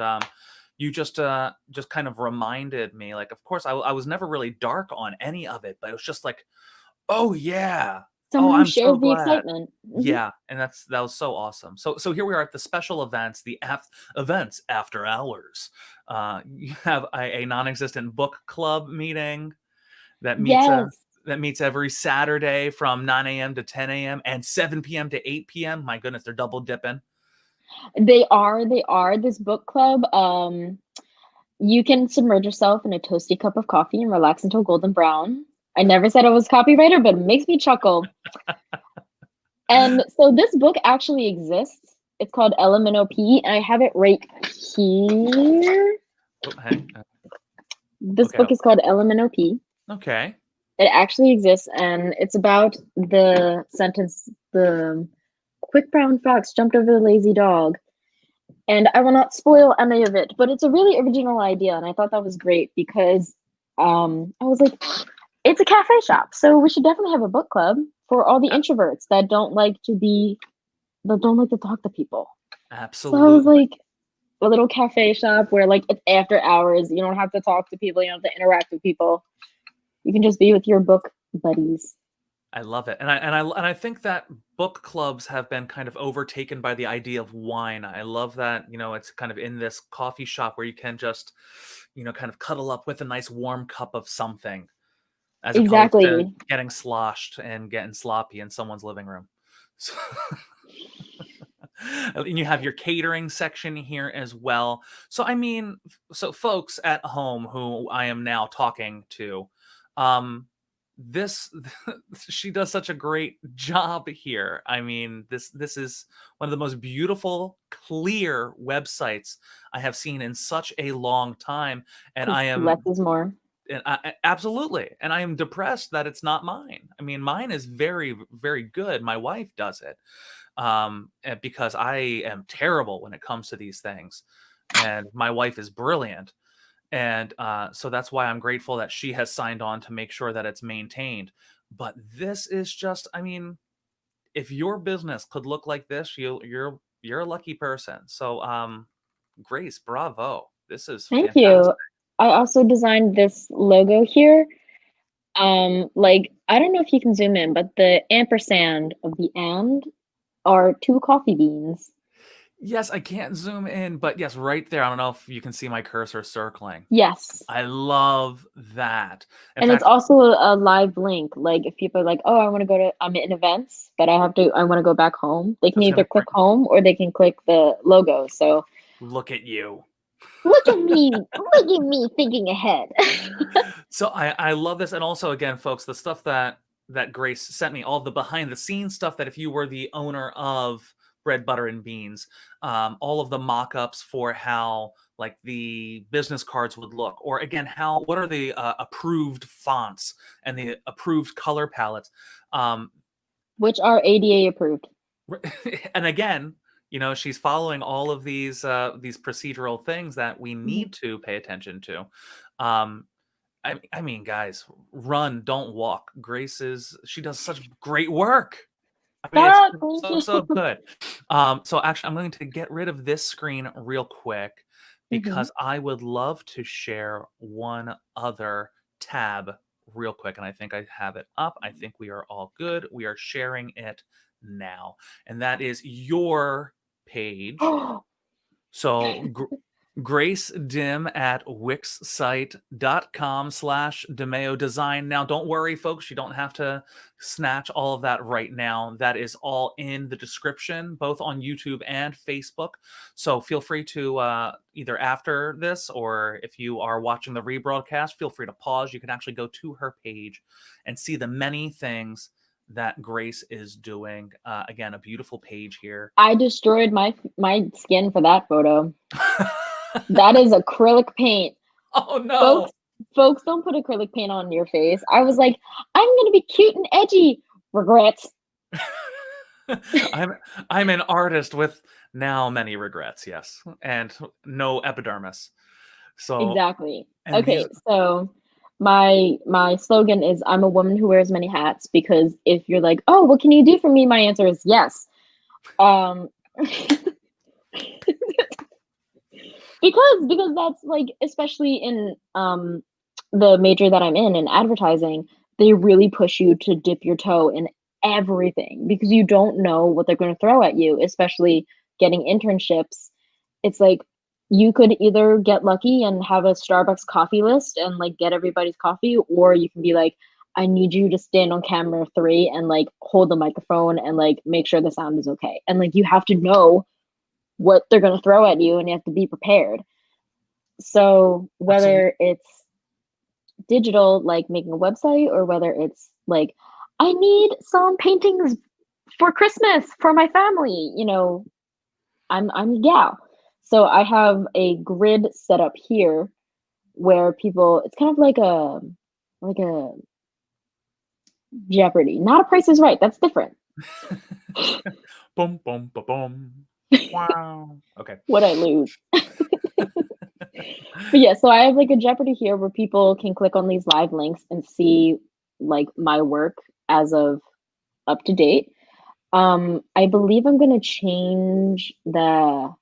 you just kind of reminded me, like, of course, I was never really dark on any of it, but it was just like, oh yeah, oh, Someone who I'm so shares the glad. excitement. Mhm. Yeah, and that was so awesome. So here we are at the special events, the events after hours. You have a non-existent book club meeting that meets Yes. that meets every Saturday from 9 a.m. to 10 a.m. and 7 p.m. to 8 p.m. My goodness, they're double dipping. They are this book club, you can submerge yourself in a toasty cup of coffee and relax until golden brown. I never said I was a copywriter, but it makes me chuckle. And so this book actually exists. It's called LMNOP, and I have it right here. Oh, hey, This okay, book is called LMNOP. okay. It actually exists, and it's about the sentence, the quick brown fox jumped over the lazy dog. And I will not spoil any of it, but it's a really original idea, and I thought that was great because I was like, it's a cafe shop, so we should definitely have a book club for all the A- introverts that don't like to talk to people. So I was Absolutely. like, a little cafe shop where like it's after hours, you don't have to talk to people, you don't have to interact with people. You can just be with your book buddies. I love it, and I think that book clubs have been kind of overtaken by the idea of wine. I love that it's kind of in this coffee shop where you can just kind of cuddle up with a nice warm cup of something, as opposed to Exactly. getting sloshed and getting sloppy in someone's living room. So, and you have your catering section here as well. So I mean, so folks at home who I am now talking to, um, this she does such a great job here. I mean, this is one of the most beautiful, clear websites I have seen in such a long time, and I Because less am is more. absolutely, and I am depressed that it's not mine. I mean, mine is very, very good. My wife does it, because I am terrible when it comes to these things, and my wife is brilliant. And so that's why I'm grateful that she has signed on to make sure that it's maintained. But this is just, I mean, if your business could look like this, you're a lucky person. So Grace, bravo. This is Thank fantastic. you. I also designed this logo here. Like I don't know if you can zoom in, but the ampersand of the and are two coffee beans. Yes, I can't zoom in, but yes, right there. I don't know if you can see my cursor circling. Yes. I love that. In And it's fact, also a live link. Like if people are like, "Oh, I'm in events, but I want to go back home." They can it's either gonna click home or they can click the logo. So look at you. look at me thinking ahead. So I love this, and also again, folks, the stuff that Grace sent me, all the behind the scenes stuff that if you were the owner of Bread, Butter, and Beans, all of the mock-ups for how like the business cards would look, or again, how what are the approved fonts and the approved color palettes, um, Which are ADA approved. and again, she's following all of these procedural things that we Mhm. need to pay attention to. Um, I mean, guys, run, don't walk. She does such great work. I mean, it's Stop, thank so, so you. good. So actually, I'm going to get rid of this screen real quick Mhm. because I would love to share one other tab real quick. And I think I have it up. I think we are all good. We are sharing it now. And that is your page. So Grace Dim at wixsite.com/Dimeo Design. Now, don't worry, folks. You don't have to snatch all of that right now. That is all in the description, both on YouTube and Facebook. So feel free to either after this or if you are watching the rebroadcast, feel free to pause. You can actually go to her page and see the many things that Grace is doing. Again, a beautiful page here. I destroyed my skin for that photo. That is acrylic paint. Oh Folks no. folks don't put acrylic paint on your face. I was like, I'm gonna be cute and edgy. Regrets. I'm I'm an artist with now many regrets, yes, and no epidermis. So, Exactly. and these Okay, so my slogan is I'm a woman who wears many hats because if you're like, "Oh, what can you do for me?" My answer is yes. Um because that's like especially in the major that I'm in advertising, they really push you to dip your toe in everything because you don't know what they're going to throw at you, especially getting internships. It's like you could either get lucky and have a Starbucks coffee list and like get everybody's coffee, or you can be like, I need you to stand on camera 3 and like hold the microphone and like make sure the sound is okay. And like you have to know what they're going to throw at you and you have to be prepared. So absolutely. whether it's digital, like making a website, or whether it's like, I need some paintings for Christmas for my family, I'm a gal. So I have a grid set up here where people it's kind of like a Jeopardy. Not a Price is Right. That's different. Boom, boom, ba boom. Wow. Okay. What I lose. But yeah, so I have like a Jeopardy here where people can click on these live links and see like my work as of up to date. I believe I'm gonna change the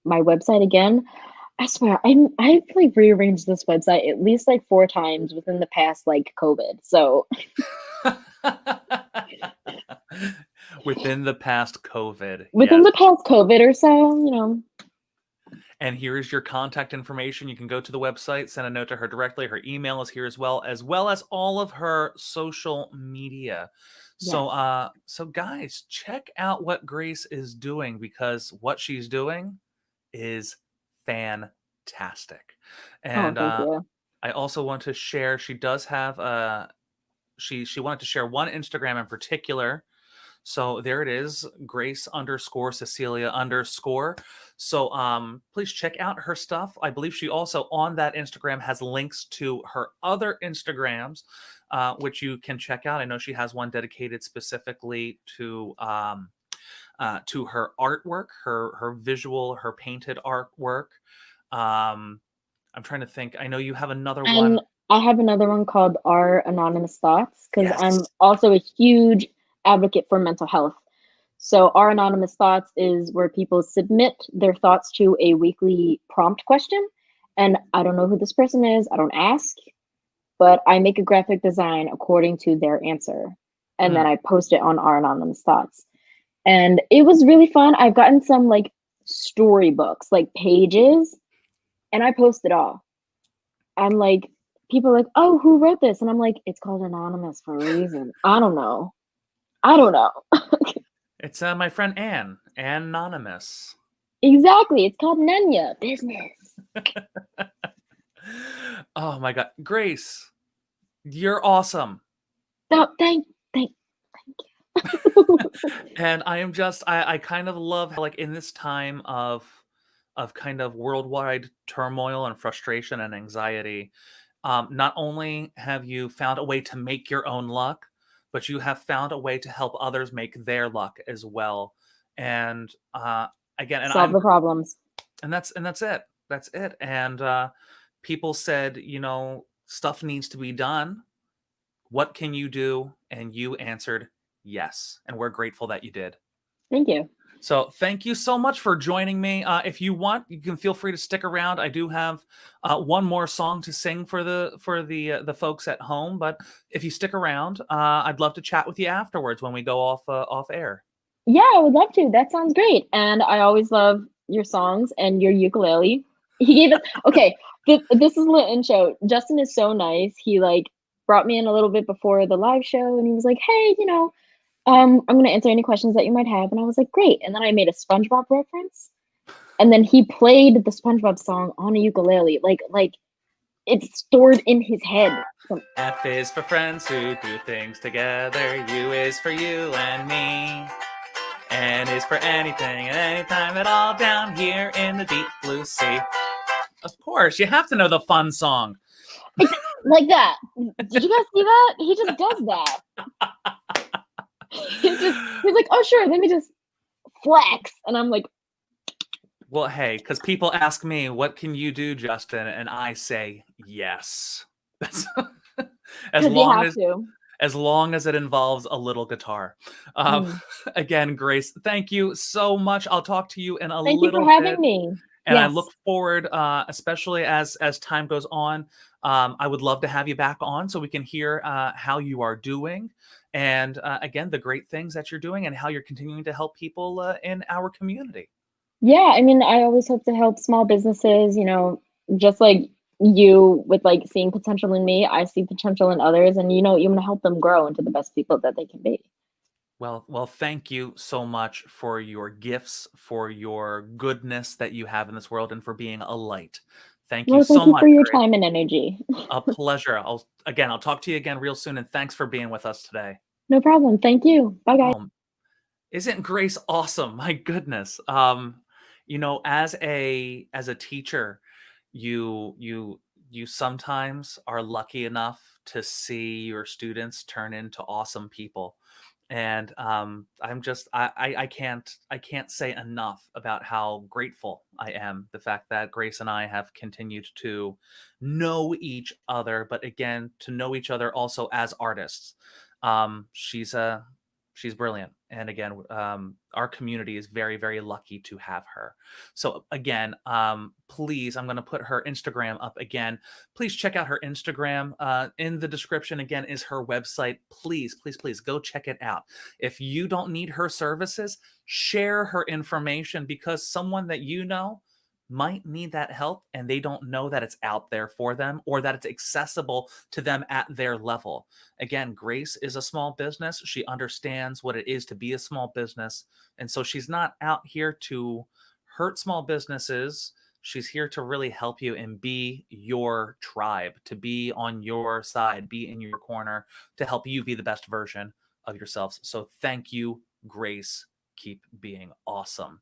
my website again. I swear, I've like rearranged this website at least like 4 times within the past like COVID. So Within the past COVID, within yes. the past COVID or so, And here is your contact information. You can go to the website, send a note to her directly. Her email is here as well as all of her social media. So yes. so guys, check out what Grace is doing because what she's doing is fantastic. Oh, And thank you. I also want to share she does have she wanted to share one Instagram in particular. So there it is, Grace underscore Cecilia underscore. So please check out her stuff. I believe she also on that Instagram has links to her other Instagrams, which you can check out. I know she has one dedicated specifically to her artwork, her visual, her painted artwork. I'm trying to think. I know you have another one. And I have another one called Our Anonymous Thoughts because I'm Yes. also a huge advocate for mental health. So, Our Anonymous Thoughts is where people submit their thoughts to a weekly prompt question. And I don't know who this person is, I don't ask, but I make a graphic design according to their answer. And then Mm. I post it on Our Anonymous Thoughts. And it was really fun. I've gotten some like storybooks, like pages, and I post it all. I'm like, people are like, oh, who wrote this? And I'm like, it's called Anonymous for a reason. I don't know. I don't know. It's my friend Anne, Anonymous. Exactly. It's called Nenya Business. Oh my God, Grace, you're awesome. No, thank you. And I am just I kind of love how like in this time of kind of worldwide turmoil and frustration and anxiety, not only have you found a way to make your own luck, but you have found a way to help others make their luck as well. And again, Solve the problems. that's it. That's it. And people said, you know, stuff needs to be done. What can you do? And you answered yes. And we're grateful that you did. Thank you. So thank you so much for joining me. If you want, you can feel free to stick around. I do have one more song to sing for the folks at home, but if you stick around, I'd love to chat with you afterwards when we go off air. Yeah, I would love to. That sounds great. And I always love your songs and your ukulele. He gave us okay. This is the intro. Justin is so nice. He like brought me in a little bit before the live show, and he was like, "Hey, I'm gonna answer any questions that you might have." And I was like, "Great." And then I made a SpongeBob reference, and then he played the SpongeBob song on a ukulele, like it's stored in his head. F is for friends who do things together. U is for you and me. N is for anything and anytime at all down here in the deep blue sea. Of course, you have to know the fun song. Like that. Did you guys see that? He just does that. He's like, oh sure, let me just flex. And I'm like, Well, hey, because people ask me, what can you do, Justin? And I say yes. That's as because you long have as to. as long as it involves a little guitar. Um, Mm. again, Grace, thank you so much. I'll talk to you in a Thank you for little having bit. me. And I Yes. look forward, especially as time goes on. I would love to have you back on so we can hear how you are doing, and again, the great things that you're doing, and how you're continuing to help people in our community. Yeah, I mean, I always hope to help small businesses, just like you with like seeing potential in me, I see potential in others, and you want to help them grow into the best people that they can be. Well, thank you so much for your gifts, for your goodness that you have in this world, and for being a light. Thank you Well, so thank you for much, your Grace. time and energy. A pleasure. I'll talk to you again real soon, and thanks for being with us today. No problem. Thank you. Bye, guys. Isn't Grace awesome? My goodness. As a teacher, you sometimes are lucky enough to see your students turn into awesome people. And I can't say enough about how grateful I am, the fact that Grace and I have continued to know each other, but again, to know each other also as artists. She's brilliant, and again, our community is very, very lucky to have her. So again, please, I'm going to put her Instagram up again. Please check out her Instagram. In the description again is her website. Please, please, please go check it out. If you don't need her services, share her information, because someone that you know might need that help and they don't know that it's out there for them, or that it's accessible to them at their level. Again, Grace is a small business. She understands what it is to be a small business. And so she's not out here to hurt small businesses, She's here to really help you and be your tribe, to be on your side, be in your corner, to help you be the best version of yourselves. So thank you, Grace. Keep being awesome.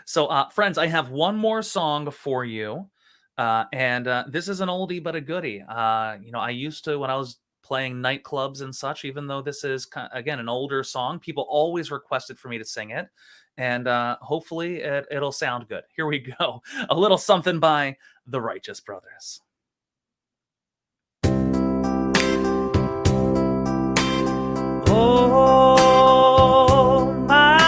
So, friends, I have one more song for you. And this is an oldie but a goodie. I used to, when I was playing nightclubs and such, even though this is, again, an older song, people always requested for me to sing it. And hopefully it'll sound good. Here we go. A little something by the Righteous Brothers. Oh, my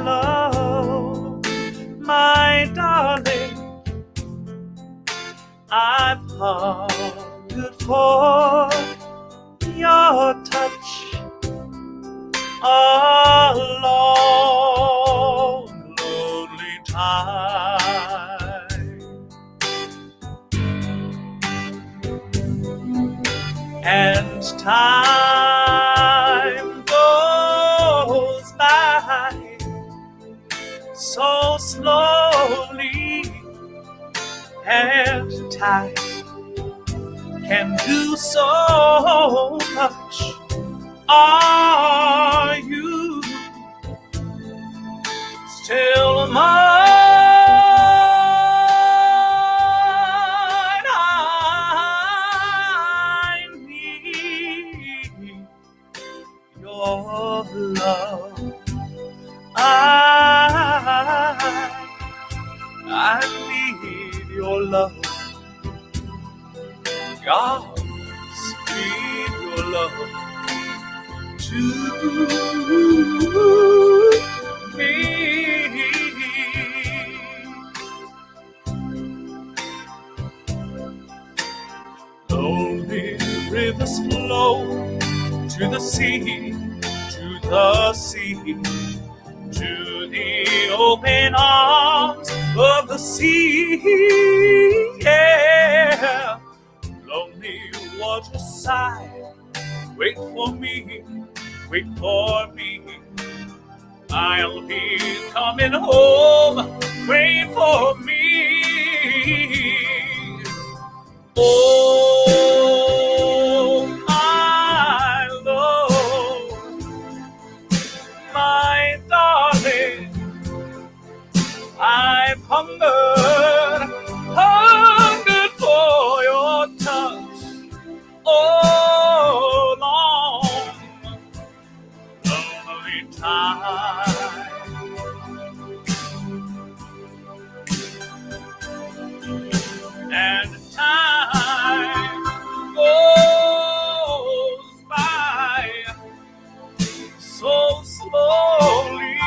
love, my darling, I've hungered for your touch a long, lonely time, and time goes by so slowly, and time can do so much. Are you still mine? I need your love. I need your love. God, speed your love to me. Lonely rivers flow to the sea, to the open arms of the sea. Yeah, lonely waters sigh. Wait for me, wait for me. I'll be coming home. Wait for me. Oh, my love, my darling, I've hungered for your touch. Oh, long, lonely time. And time goes by so slowly,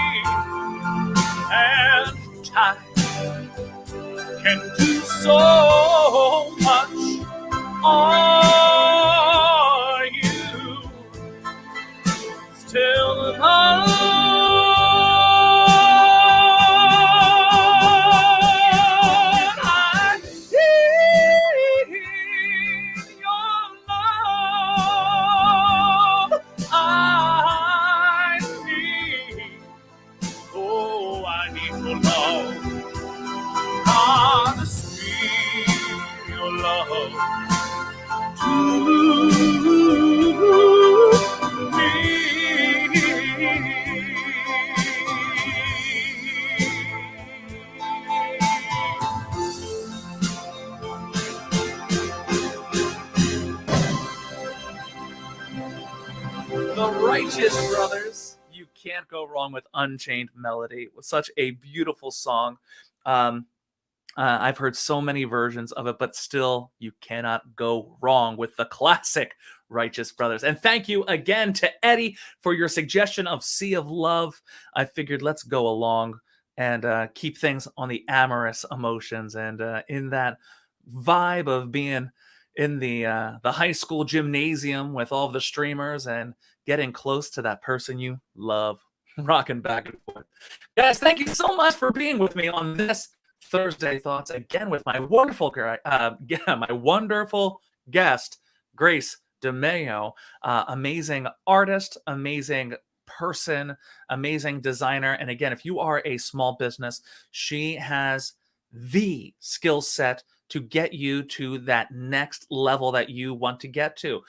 and time can do so much. Are you still mine? I need your love. I need your love. God, speed your love to me. The Righteous Brothers. You can't go wrong with Unchained Melody. It was such a beautiful song. I've heard so many versions of it, but still, you cannot go wrong with the classic Righteous Brothers. And thank you again to Eddie for your suggestion of Sea of Love. I figured let's go along and keep things on the amorous emotions and in that vibe of being in the high school gymnasium with all the streamers and getting close to that person you love, rocking back and forth. Guys, thank you so much for being with me on this Thursday Thoughts again with my wonderful guest, Grace Dimeo, amazing artist, amazing person, amazing designer. And again, if you are a small business, she has the skill set to get you to that next level that you want to get to.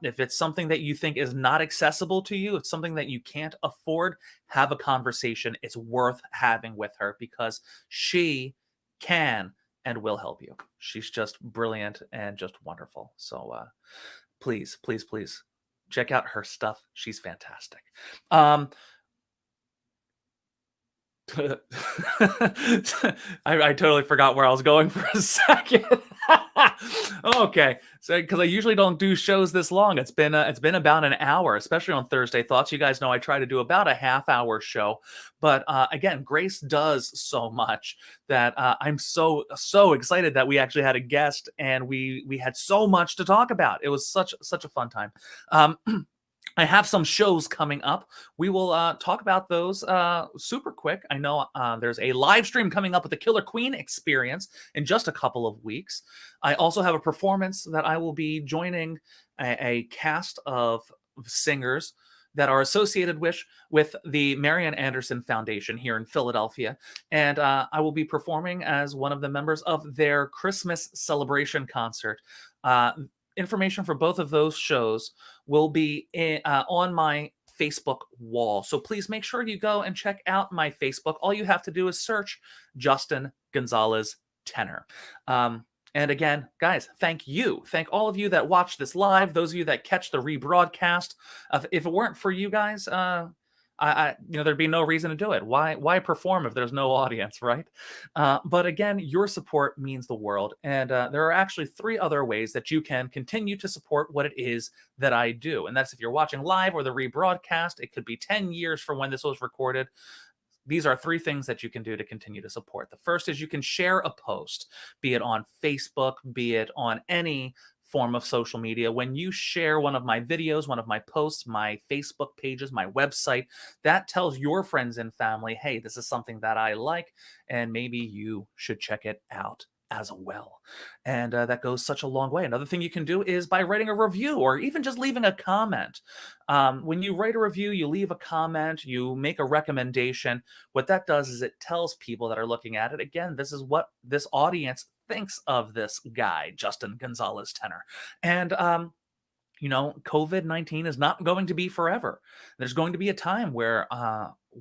If it's something that you think is not accessible to you, it's something that you can't afford, have a conversation. It's worth having with her because she can and will help you. She's just brilliant and just wonderful. So please, please, please check out her stuff. She's fantastic. I totally forgot where I was going for a second. Okay, so because I usually don't do shows this long, it's been about an hour, especially on Thursday Thoughts. You guys know I try to do about a half-hour show, but again, Grace does so much that I'm so excited that we actually had a guest and we had so much to talk about. It was such a fun time. I have some shows coming up. We will talk about those super quick. I know there's a live stream coming up with the Killer Queen Experience in just a couple of weeks. I also have a performance that I will be joining a cast of singers that are associated with the Marian Anderson Foundation here in Philadelphia. And I will be performing as one of the members of their Christmas celebration concert. Information for both of those shows will be on my Facebook wall. So please make sure you go and check out my Facebook. All you have to do is search Justin Gonzalez Tenor. And again, guys, thank you. Thank all of you that watch this live, those of you that catch the rebroadcast. If it weren't for you guys, there'd be no reason to do it. Why perform if there's no audience, right? But again, your support means the world. And there are actually 3 other ways that you can continue to support what it is that I do. And that's if you're watching live or the rebroadcast. It could be 10 years from when this was recorded. These are 3 things that you can do to continue to support. The first is you can share a post, be it on Facebook, be it on any form of social media. When you share one of my videos, one of my posts, my Facebook pages, my website, that tells your friends and family, hey, this is something that I like, and maybe you should check it out as well. And that goes such a long way. Another thing you can do is by writing a review or even just leaving a comment. When you write a review, you leave a comment, you make a recommendation. What that does is it tells people that are looking at it, again, this is what this audience thinks of this guy, Justin Gonzalez Tenor. And COVID-19 is not going to be forever. There's going to be a time where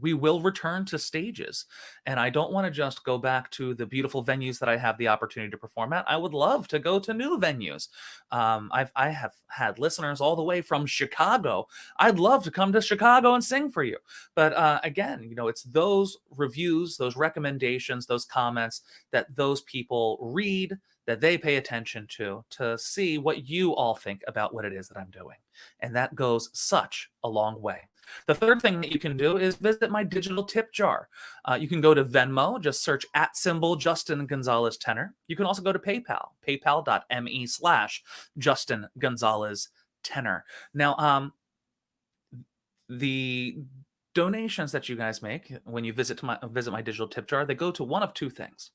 we will return to stages. And I don't want to just go back to the beautiful venues that I have the opportunity to perform at. I would love to go to new venues. I have had listeners all the way from Chicago. I'd love to come to Chicago and sing for you. But again, it's those reviews, those recommendations, those comments that those people read, that they pay attention to see what you all think about what it is that I'm doing. And that goes such a long way. The third thing that you can do is visit my digital tip jar. You can go to Venmo, just search @ Justin Gonzalez Tenor. You can also go to PayPal, paypal.me/Justin Gonzalez Tenor. Now, the donations that you guys make when you visit my digital tip jar, they go to one of 2 things.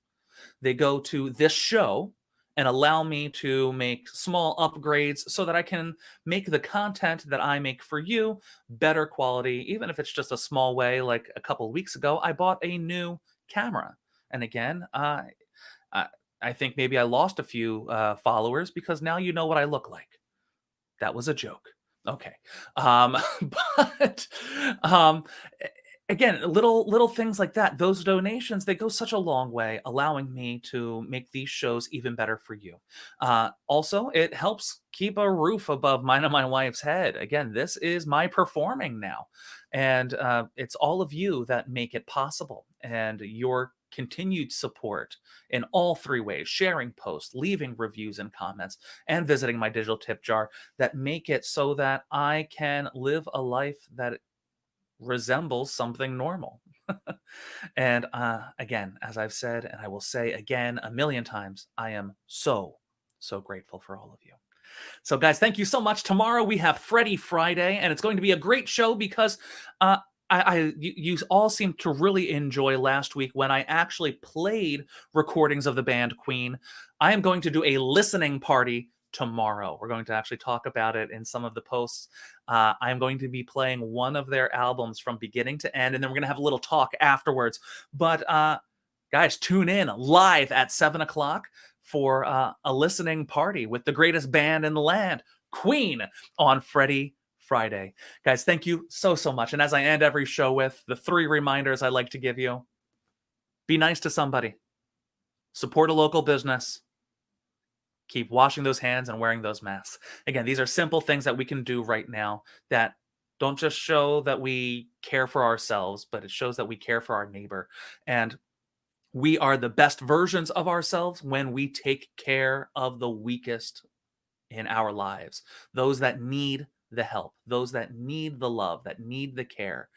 They go to this show and allow me to make small upgrades so that I can make the content that I make for you better quality, even if it's just a small way. Like a couple of weeks ago, I bought a new camera. And again, I think maybe I lost a few followers because now you know what I look like. That was a joke. Okay. But again, little things like that, those donations, they go such a long way, allowing me to make these shows even better for you. Also, it helps keep a roof above mine and my wife's head. Again, this is my performing now. And it's all of you that make it possible. And your continued support in all 3 ways, sharing posts, leaving reviews and comments, and visiting my digital tip jar, that make it so that I can live a life that resembles something normal. And again, as I've said, and I will say again a million times, I am so grateful for all of you. So guys, thank you so much. Tomorrow we have Freddie Friday, and it's going to be a great show because you all seemed to really enjoy last week when I actually played recordings of the band Queen. I am going to do a listening party tomorrow. We're going to actually talk about it in some of the posts. I'm going to be playing one of their albums from beginning to end, and then we're going to have a little talk afterwards. But guys, tune in live at 7 o'clock for a listening party with the greatest band in the land, Queen, on Freddie Friday. Guys, thank you so much. And as I end every show with the 3 reminders I like to give you: be nice to somebody, support a local business, keep washing those hands and wearing those masks. Again, these are simple things that we can do right now that don't just show that we care for ourselves, but it shows that we care for our neighbor. And we are the best versions of ourselves when we take care of the weakest in our lives, those that need the help, those that need the love, that need the care.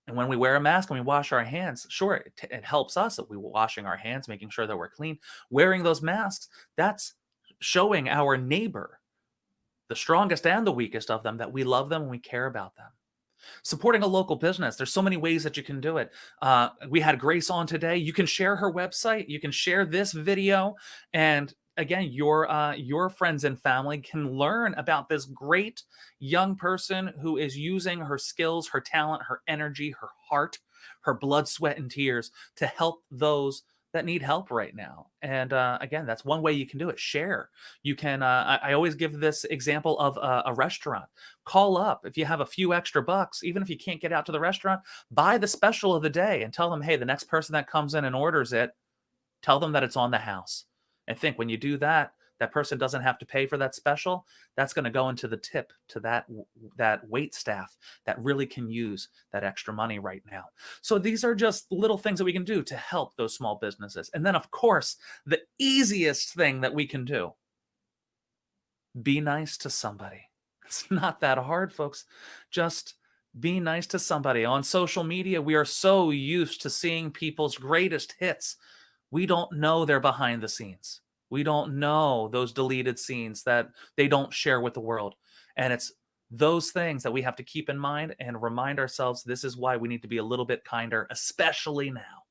And when we wear a mask and we wash our hands, sure, it helps us that we're washing our hands, making sure that we're clean. Wearing those masks, that's showing our neighbor, the strongest and the weakest of them, that we love them and we care about them. Supporting a local business, there's so many ways that you can do it. We had Grace on today. You can share her website. You can share this video. And again, your friends and family can learn about this great young person who is using her skills, her talent, her energy, her heart, her blood, sweat, and tears to help those that need help right now. And again, that's one way you can do it. Share. You can, I always give this example of a restaurant. Call up if you have a few extra bucks, even if you can't get out to the restaurant, buy the special of the day and tell them, hey, the next person that comes in and orders it, tell them that it's on the house. And think, when you do that, that person doesn't have to pay for that special. That's going to go into the tip to that wait staff that really can use that extra money right now. So these are just little things that we can do to help those small businesses. And then, of course, the easiest thing that we can do: be nice to somebody. It's not that hard, folks. Just be nice to somebody. On social media, we are so used to seeing people's greatest hits. We don't know they're behind the scenes. We don't know those deleted scenes that they don't share with the world. And it's those things that we have to keep in mind and remind ourselves this is why we need to be a little bit kinder, especially now.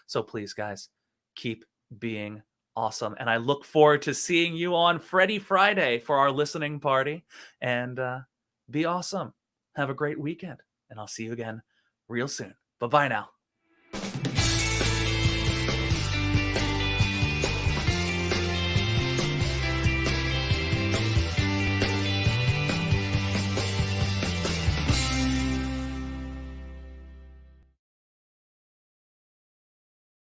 So please, guys, keep being awesome. And I look forward to seeing you on Freddie Friday for our listening party. And be awesome. Have a great weekend. And I'll see you again real soon. Bye-bye now.